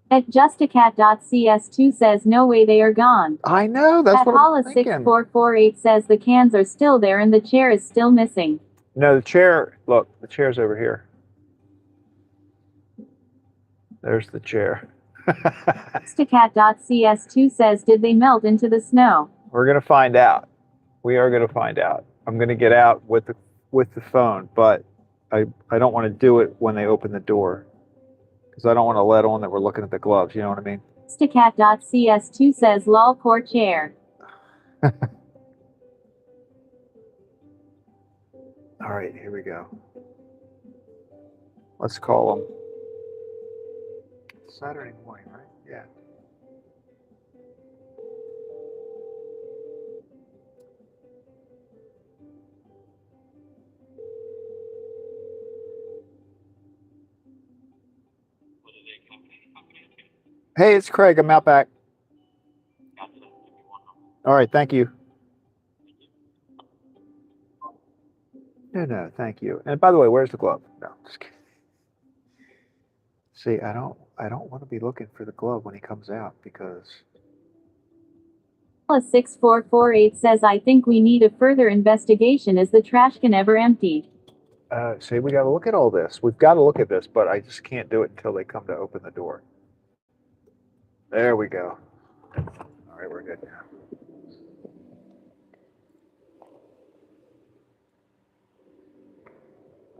At Justicat.cs2 says no way they are gone. I know, that's At what I'm thinking. Hollis6448 says the cans are still there and the chair is still missing. No, the chair, look, the chair's over here. There's the chair. Stacat.cs2 says did they melt into the snow? We're going to find out. We are going to find out. I'm going to get out with the phone, but I don't want to do it when they open the door because I don't want to let on that we're looking at the gloves. You know what I mean? Stacat.cs2 says lol, poor chair. All right, here we go. Let's call them. Saturday morning, right? Yeah. Hey, it's Craig. I'm out back. All right, thank you. No, thank you. And by the way, where's the glove? No, just kidding. See, I don't want to be looking for the glove when he comes out because. 6448 says I think we need a further investigation. Is the trash can ever emptied? See, we got to look at all this. We've got to look at this, but I just can't do it until they come to open the door. There we go. All right, we're good now.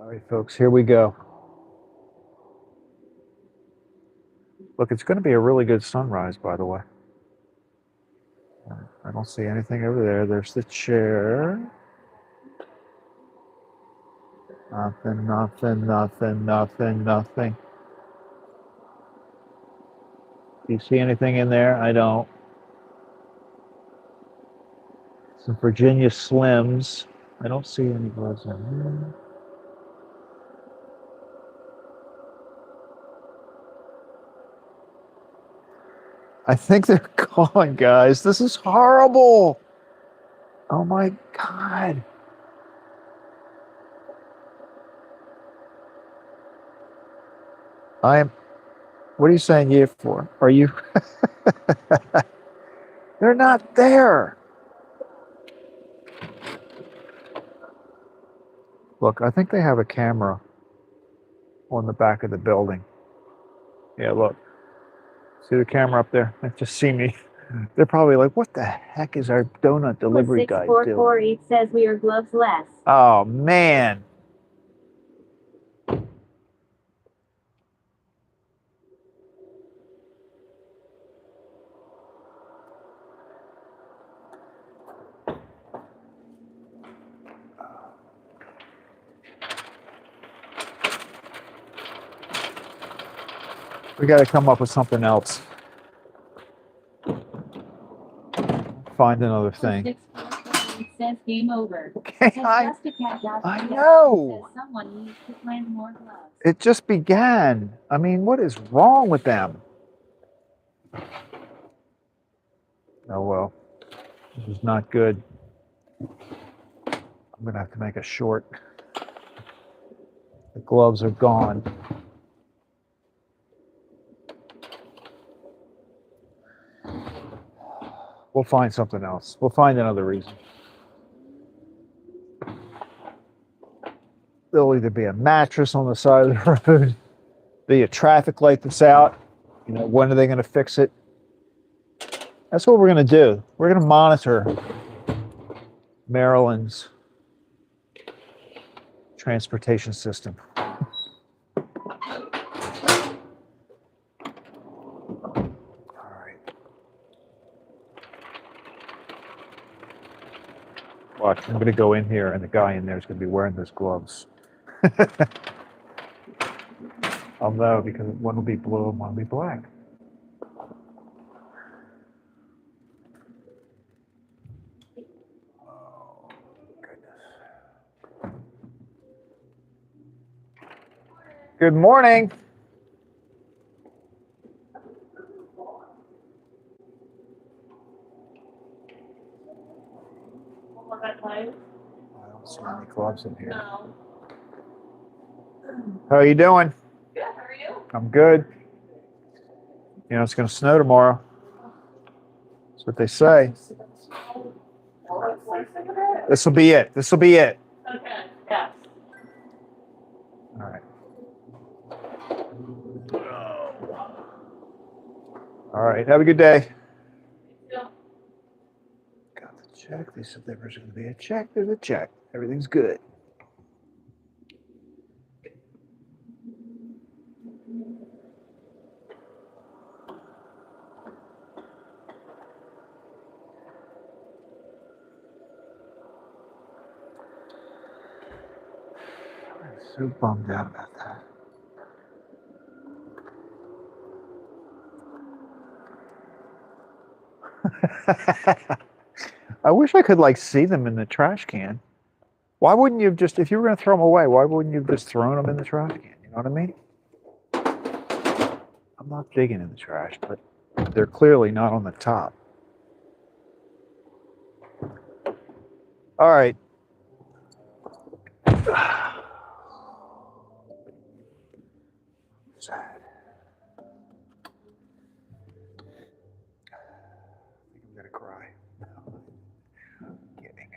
All right, folks, here we go. Look, it's going to be a really good sunrise, by the way. I don't see anything over there. There's the chair. Nothing. Do you see anything in there? I don't. Some Virginia Slims. I don't see any gloves in here. I think they're gone, guys. This is horrible. Oh my God. What are you saying yeah for? Are you? They're not there. Look, I think they have a camera on the back of the building. Yeah, look. See the camera up there? They just see me. They're probably like, what the heck is our donut delivery guy doing? 6448 says we are gloves less. Oh, man. We got to come up with something else. Find another thing. 6448 says game over. Okay, Says I just a cat dot I says know. someone needs to plant more gloves. It just began. I mean, what is wrong with them? Oh, well. This is not good. I'm going to have to make a short. The gloves are gone. We'll find something else. We'll find another reason. There'll either be a mattress on the side of the road, be a traffic light that's out. You know, when are they going to fix it? That's what we're going to do. We're going to monitor Maryland's transportation system. Watch, I'm going to go in here and the guy in there is going to be wearing those gloves. I'll know because one will be blue and one will be black. Oh, goodness. Good morning. I don't see any gloves in here. No. How are you doing? Good, how are you? I'm good. You know, it's going to snow tomorrow. That's what they say. This will be it. This will be it. Okay, yeah. All right. All right. Have a good day. Yeah. Got the check. They said there was going to be a check. There's a check. Everything's good. I'm so bummed out about that. I wish I could like see them in the trash can. Why wouldn't you have just, if you were going to throw them away, why wouldn't you have just thrown them in the trash can? You know what I mean? I'm not digging in the trash, but they're clearly not on the top. All right. Sad. I think I'm gonna cry. I'm kidding.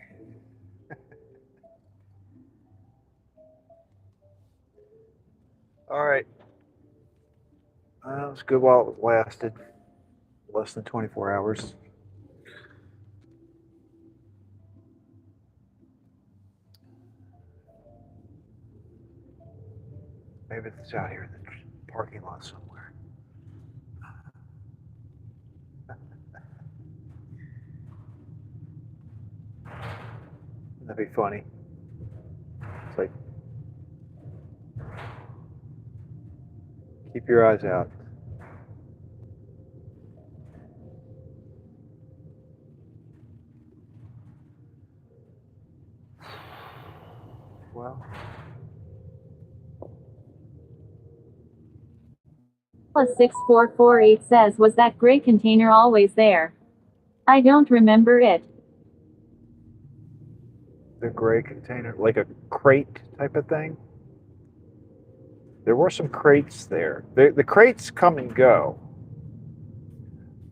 All right. It was good while it lasted. Less than 24 hours. Maybe it's out here in the parking lot somewhere. That'd be funny. It's like, keep your eyes out. Well. Plus 6448 says, was that gray container always there? I don't remember it. The gray container, like a crate type of thing. There were some crates there. The crates come and go.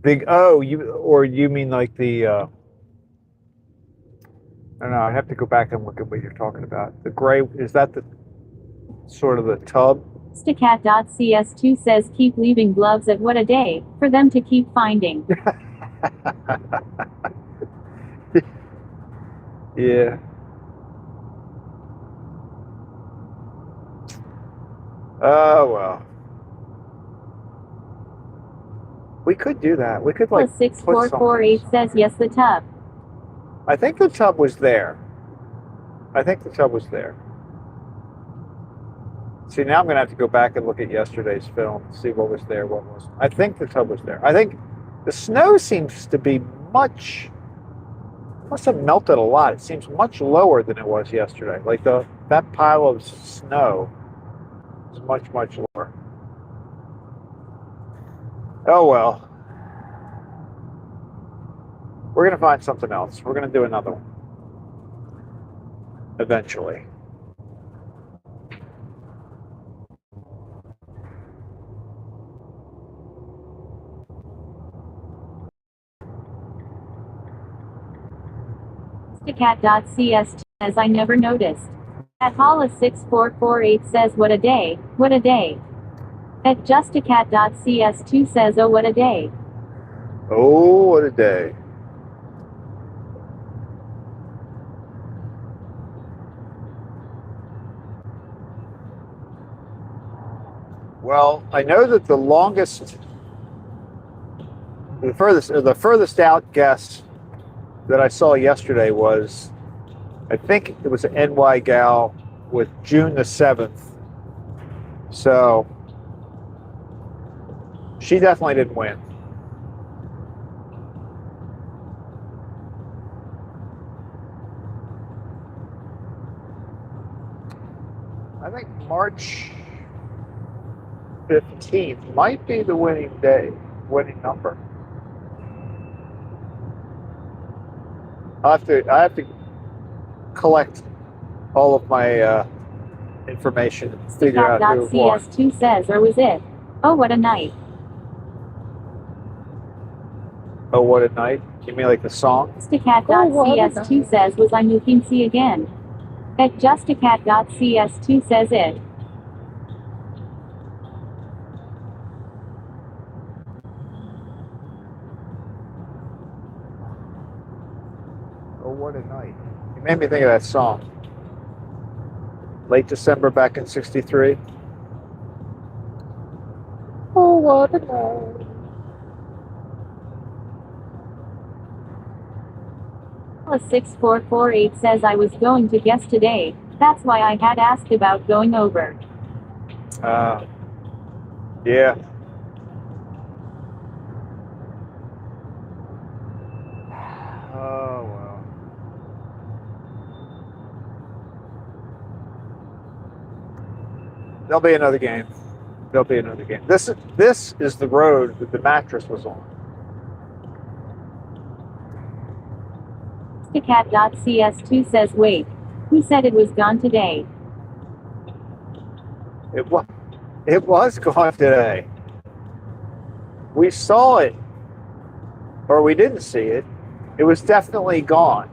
You mean like the I don't know, I have to go back and look at what you're talking about. The gray, is that the sort of the tub? Stacat.cs2 says keep leaving gloves at what a day, for them to keep finding. Yeah. Oh, well. We could do that. We could like Plus put 6448 something. says yes, the tub. I think the tub was there. I think the tub was there. See, now I'm going to have to go back and look at yesterday's film, see what was there, what wasn't. I think the tub was there. I think the snow seems to be must have melted a lot. It seems much lower than it was yesterday. Like that pile of snow is much, much lower. Oh, well. We're going to find something else. We're going to do another one. Eventually. Stacat.cs2 says I never noticed. At Hollis6448 says what a day, what a day. At Justicat.cs2 says oh what a day. Oh, what a day. Well, I know that the furthest out guess that I saw yesterday was, I think it was an NY gal with June the 7th. So she definitely didn't win. I think March 15th might be the winning winning number. I have to collect all of my information and figure out who won. Stacat.cs2 says or was it? Oh what a night. Oh, what a night. You mean like the song? Stacat.cs2 says was I moving see again. At Justicat.cs2 says it. Oh, what a night. You made me think of that song. Late December back in 63. Oh, what a night. Hollis6448 says I was going to guess today. That's why I had asked about going over. Yeah. Oh, well. There'll be another game. There'll be another game. This is the road that the mattress was on. Stacat.cs2 says wait. Who said it was gone today? It was gone today. We saw it, or we didn't see it. It was definitely gone.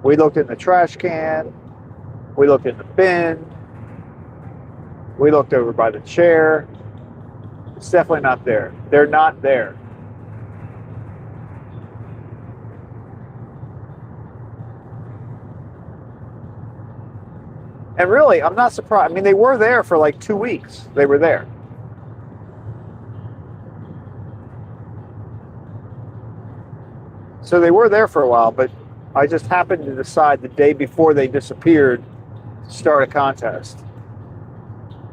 We looked in the trash can. We looked in the bin. We looked over by the chair. It's definitely not there. They're not there. And really, I'm not surprised. I mean, they were there for like 2 weeks. They were there. So they were there for a while, but I just happened to decide the day before they disappeared to start a contest.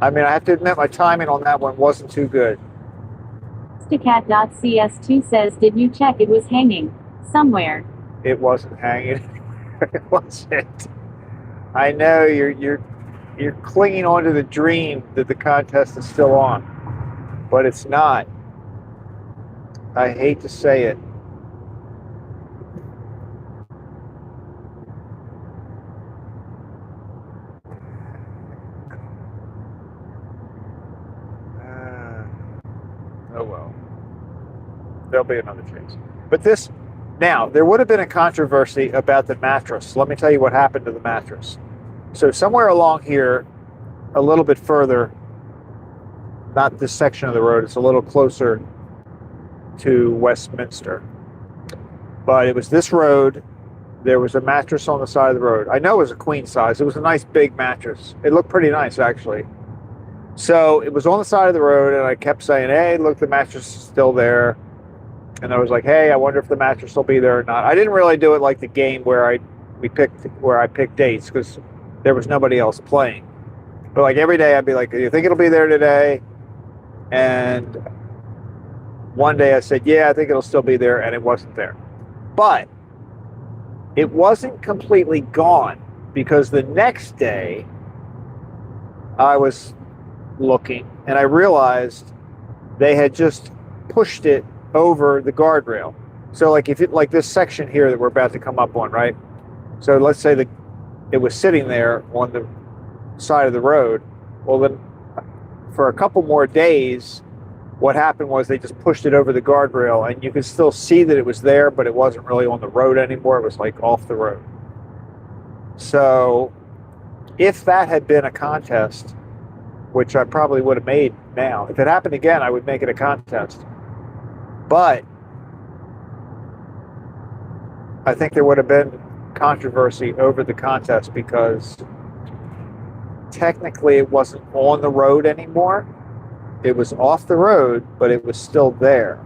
I mean, I have to admit my timing on that one wasn't too good. Stacat.cs2 says did you check it was hanging somewhere? It wasn't hanging. It wasn't. I know you're clinging onto the dream that the contest is still on, but it's not. I hate to say it. Oh well. there'll be another chase. But this, now, there would have been a controversy about the mattress. Let me tell you what happened to the mattress. So somewhere along here, a little bit further, not this section of the road, it's a little closer to Westminster. But it was this road. There was a mattress on the side of the road. I know it was a queen size. It was a nice big mattress. It looked pretty nice, actually. So it was on the side of the road, and I kept saying, hey, look, the mattress is still there. And I was like, hey, I wonder if the mattress will be there or not. I didn't really do it like the game where I picked dates, because there was nobody else playing. But like every day I'd be like, do you think it'll be there today? And one day I said, yeah, I think it'll still be there, and it wasn't there. But it wasn't completely gone, because the next day I was looking and I realized they had just pushed it over the guardrail. So like if it, like this section here that we're about to come up on, right? So let's say that it was sitting there on the side of the road. Well, then for a couple more days, what happened was they just pushed it over the guardrail, and you could still see that it was there, but it wasn't really on the road anymore. It was like off the road. So if that had been a contest, which I probably would have made now, if it happened again, I would make it a contest. But I think there would have been controversy over the contest, because technically it wasn't on the road anymore. It was off the road, but it was still there.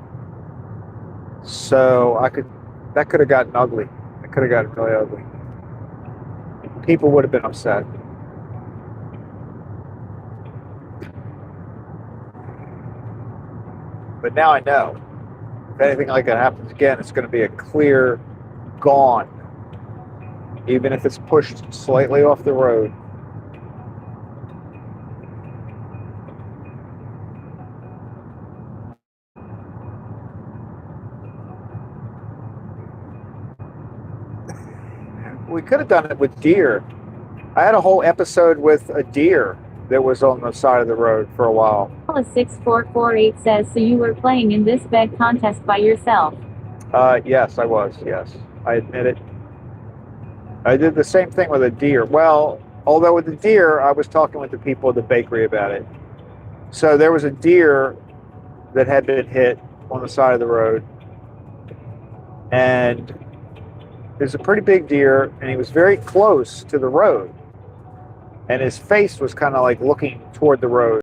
So that could have gotten ugly. It could have gotten really ugly. People would have been upset. But now I know. If anything like that happens again, it's going to be a clear gone. Even if it's pushed slightly off the road. We could have done it with deer. I had a whole episode with a deer that was on the side of the road for a while. 6448 says, so you were playing in this bed contest by yourself? Yes, I was. Yes, I admit it. I did the same thing with a deer. Well, although with the deer, I was talking with the people at the bakery about it. So there was a deer that had been hit on the side of the road, and it was a pretty big deer, and he was very close to the road, and his face was kind of like looking toward the road.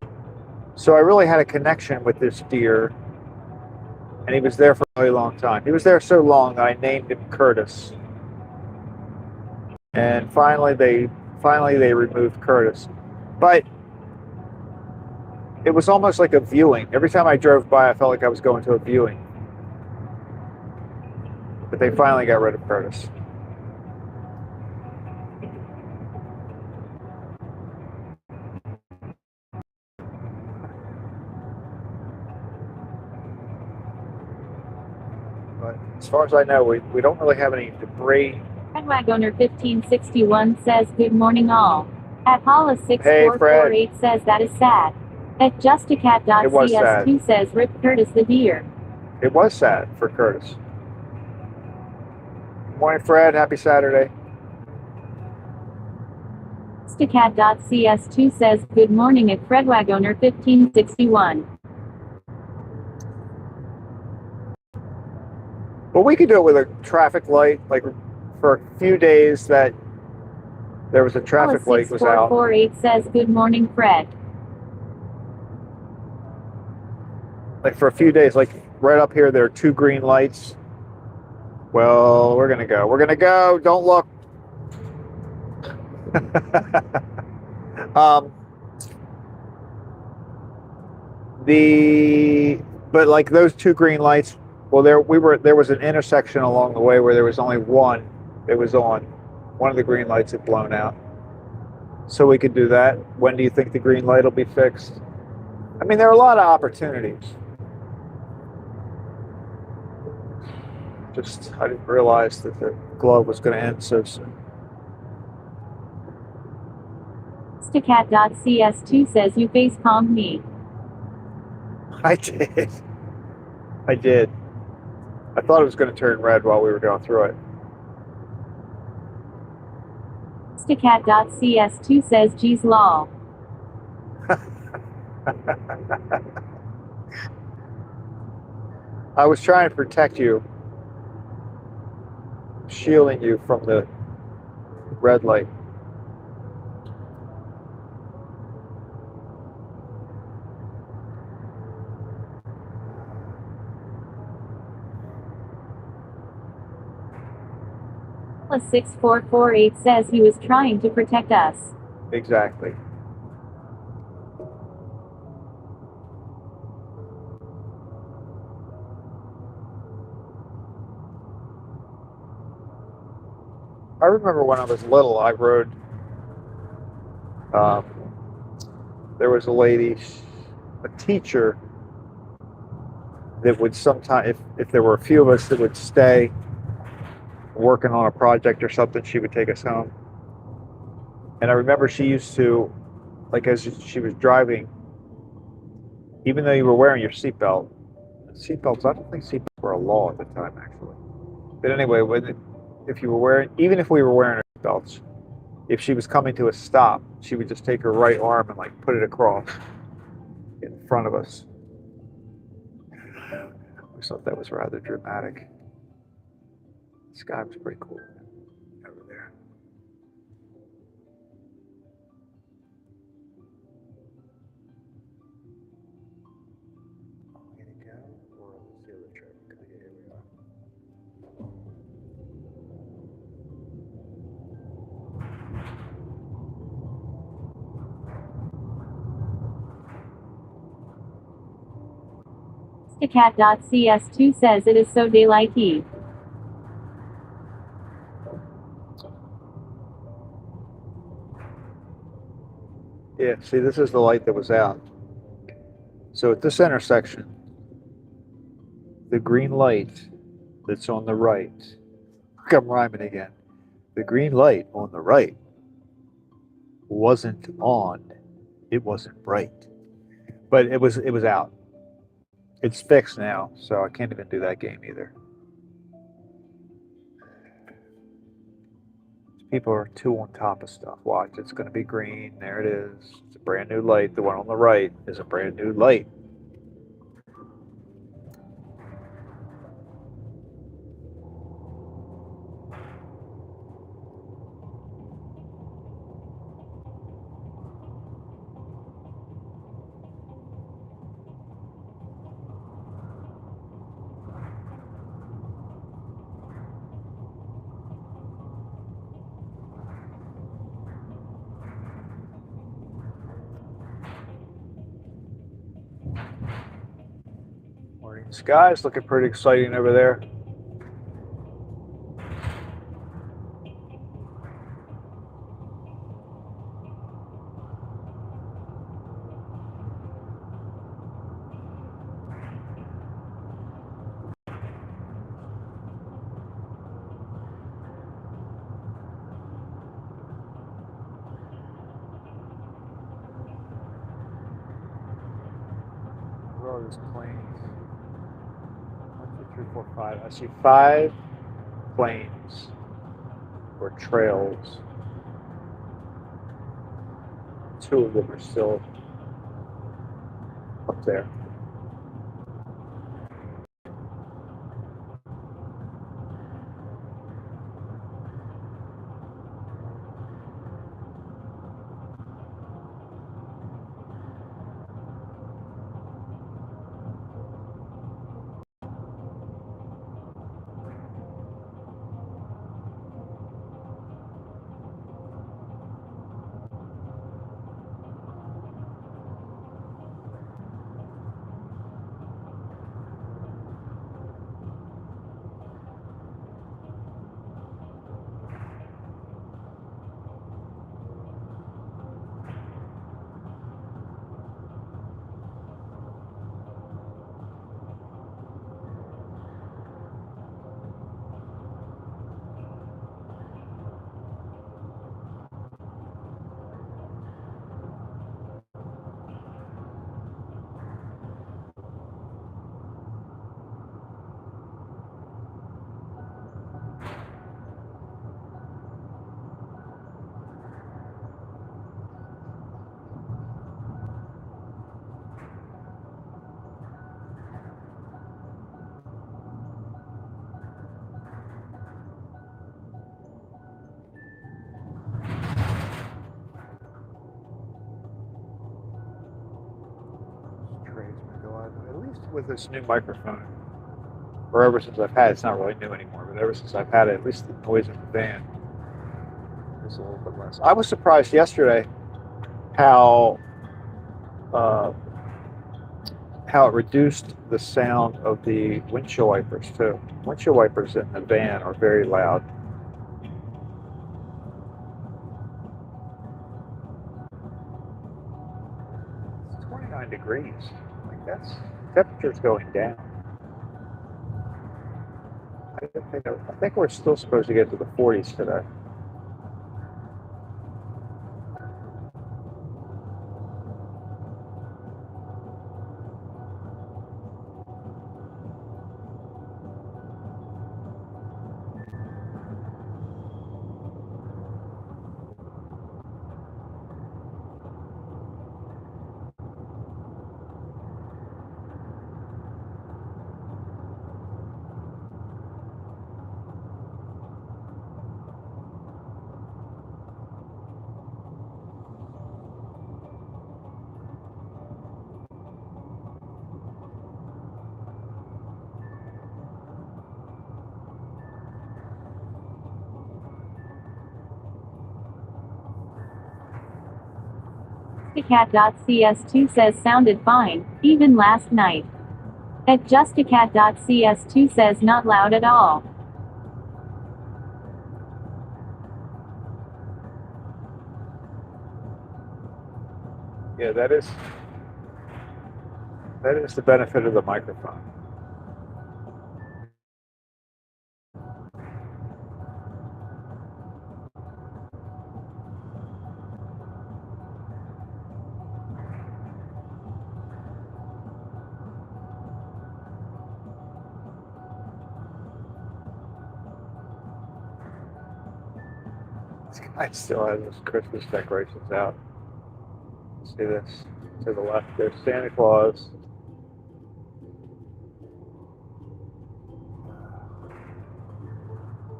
So I really had a connection with this deer, and he was there for a really long time. He was there so long that I named him Curtis. And finally they removed Curtis. But it was almost like a viewing. Every time I drove by, I felt like I was going to a viewing. But they finally got rid of Curtis. But as far as I know, we don't really have any debris. Redwagoner 1561 says, good morning all. At Hollis 6448 says, that is sad. At justicat.cs2 says, rip Curtis the deer. It was sad for Curtis. Good morning, Fred. Happy Saturday. Justicat.cs2 says, good morning at Fredwagoner 1561. Well, we could do it with a traffic light, like for a few days that there was a traffic light was out. 6448 says, good morning, Fred. Like for a few days, like right up here, there are 2 green lights. Well, we're gonna go. We're gonna go. Don't look. But like those 2 green lights. Well, there was an intersection along the way where there was only one that was on. One of the green lights had blown out. So we could do that. When do you think the green light will be fixed? I mean, there are a lot of opportunities. Just, I didn't realize that the glove was going to end so soon. Justicat.cs2 says, you face palmed me. I did. I did. I thought it was going to turn red while we were going through it. Stacat.cs2 says geez lol. I was trying to protect you, shielding you from the red light. Hala6448 says he was trying to protect us. Exactly. I remember when I was little, I rode. Um, there was a lady, a teacher, that would sometimes, if there were a few of us that would stay working on a project or something, she would take us home. And I remember she used to, like, as she was driving, even though you were wearing your seatbelt, seatbelts, I don't think seatbelts were a law at the time, actually. But anyway, if you were wearing, even if we were wearing our seatbelts, if she was coming to a stop, she would just take her right arm and like put it across in front of us. I thought that was rather dramatic. The sky was pretty cool over there. Way to go. Or let's see the other trip. Okay, here we are. Stacat.cs2 says it is so daylighty. Yeah, see, this is the light that was out. So at this intersection, the green light that's on the right, look, I'm rhyming again. The green light on the right wasn't on. It wasn't bright. But it was out. It's fixed now, so I can't even do that game either. People are too on top of stuff. Watch, it's going to be green. There it is. It's a brand new light. The one on the right is a brand new light. Morning skies looking pretty exciting over there. Where are those planes? 1, 2, 3, 4, 5. I see 5 planes or trails. 2 of them are still up there. with this new microphone, or ever since I've had it, it's not really new anymore, but ever since I've had it, at least the noise in the van is a little bit less. I was surprised yesterday how it reduced the sound of the windshield wipers too. Windshield wipers in the van are very loud. It's 29 degrees. Like that's temperature's going down. I think we're still supposed to get to the 40s today. Justacat.cs2 says sounded fine, even last night. At Justacat.cs2 says not loud at all. Yeah, that is the benefit of the microphone. This guy still has his Christmas decorations out. See this? To the left, there's Santa Claus.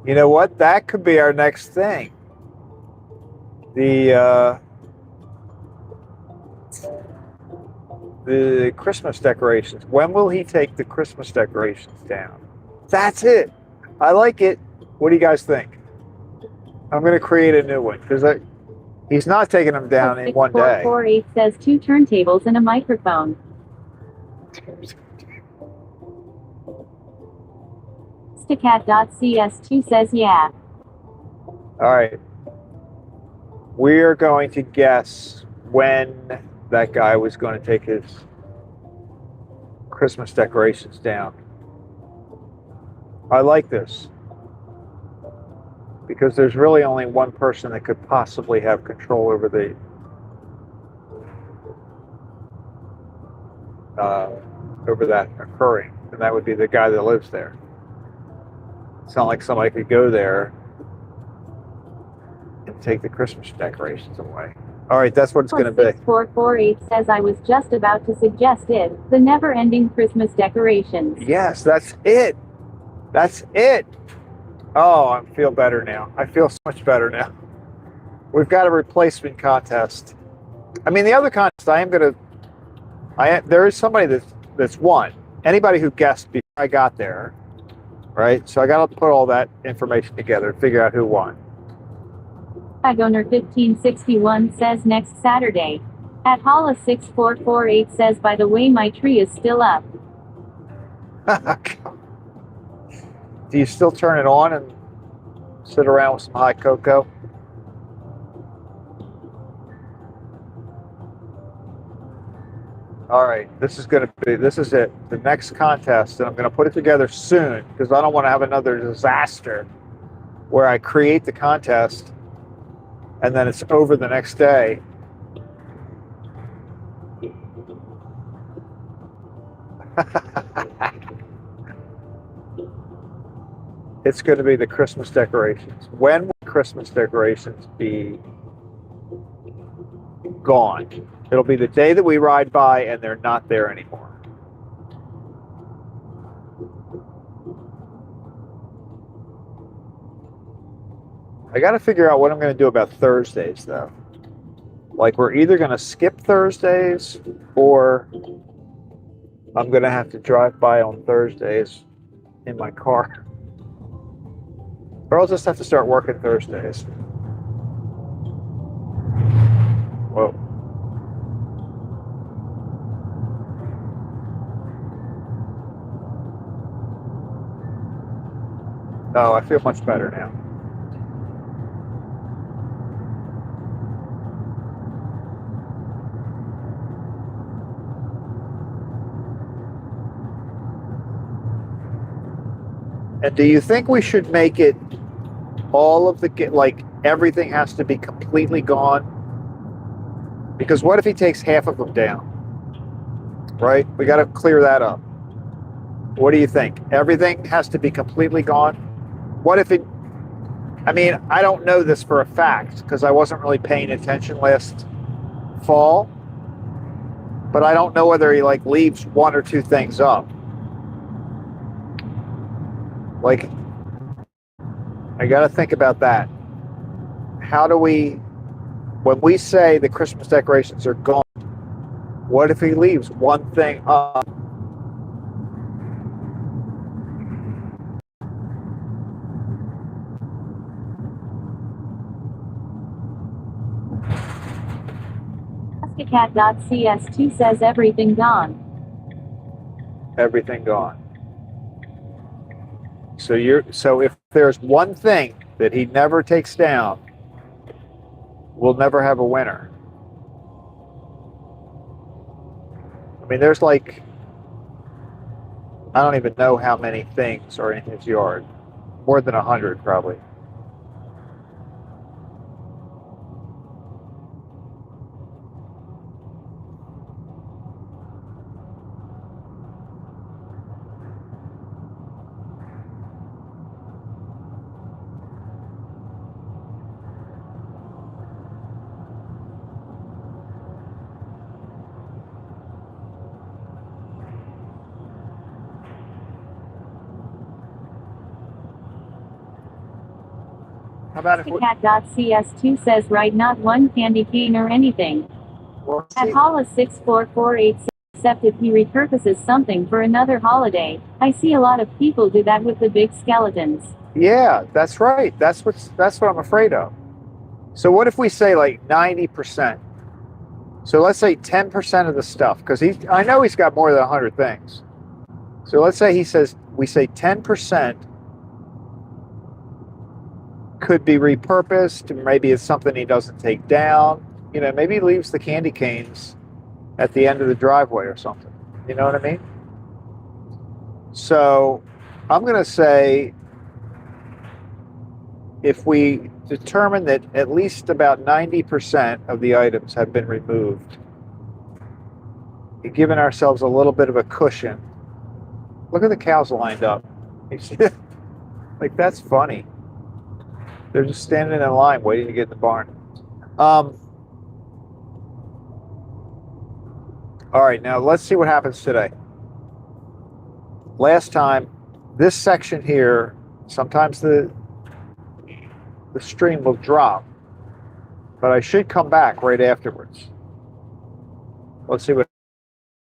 You know what? That could be our next thing. The Christmas decorations. When will he take the Christmas decorations down? That's it. I like it. What do you guys think? I'm going to create a new one because he's not taking them down in one day. 6448 says 2 turntables and a microphone. Justacat.cs2 says yeah. All right. We are going to guess when that guy was going to take his Christmas decorations down. I like this because there's really only one person that could possibly have control over that occurring, and that would be the guy that lives there. It's not like somebody could go there and take the Christmas decorations away. All right, that's what it's going to be. 6448 says I was just about to suggest it. The never-ending Christmas decorations. Yes, that's it. That's it. Oh, I feel better now. I feel so much better now. We've got a replacement contest. I mean, the other contest, there is somebody that's won. Anybody who guessed before I got there, right? So I got to put all that information together and figure out who won. Flag owner 1561 says next Saturday. At Hollis 6448 says by the way my tree is still up. Do you still turn it on and sit around with some hot cocoa? All right, this is it. The next contest, and I'm going to put it together soon because I don't want to have another disaster where I create the contest and then it's over the next day. It's going to be the Christmas decorations. When will Christmas decorations be gone? It'll be the day that we ride by and they're not there anymore. I got to figure out what I'm going to do about Thursdays, though. Like, we're either going to skip Thursdays or I'm going to have to drive by on Thursdays in my car. Or I'll just have to start working Thursdays. Whoa. Oh, I feel much better now. And do you think we should make it all of the, like, everything has to be completely gone? Because what if he takes half of them down? Right? We got to clear that up. What do you think? Everything has to be completely gone? What if it, I mean, I don't know this for a fact because I wasn't really paying attention last fall, but I don't know whether he like leaves one or two things up. Like, I got to think about that. How do we, when we say the Christmas decorations are gone, what if he leaves one thing up? Cat.cs2 says everything gone. Everything gone. So if there's one thing that he never takes down, we'll never have a winner. I mean, there's like, I don't even know how many things are in his yard. More than 100 probably. How about if we, Cat.cs2 says right, not one candy cane or anything. well, At see, Hollis64486, except if he repurposes something for another holiday. I see a lot of people do that with the big skeletons. yeah, that's right. That's what I'm afraid of. So what if we say like 90%? So let's say 10% of the stuff, because I know he's got more than 100 things. So let's say we say 10% could be repurposed. Maybe it's something he doesn't take down. You know, maybe he leaves the candy canes at the end of the driveway or something. You know what I mean? So I'm going to say if we determine that at least about 90% of the items have been removed, giving ourselves a little bit of a cushion. Look at the cows lined up. You see that? Like, that's funny. They're just standing in line waiting to get in the barn. All right, now let's see what happens today. Last time, this section here, sometimes the stream will drop, but I should come back right afterwards. Let's see what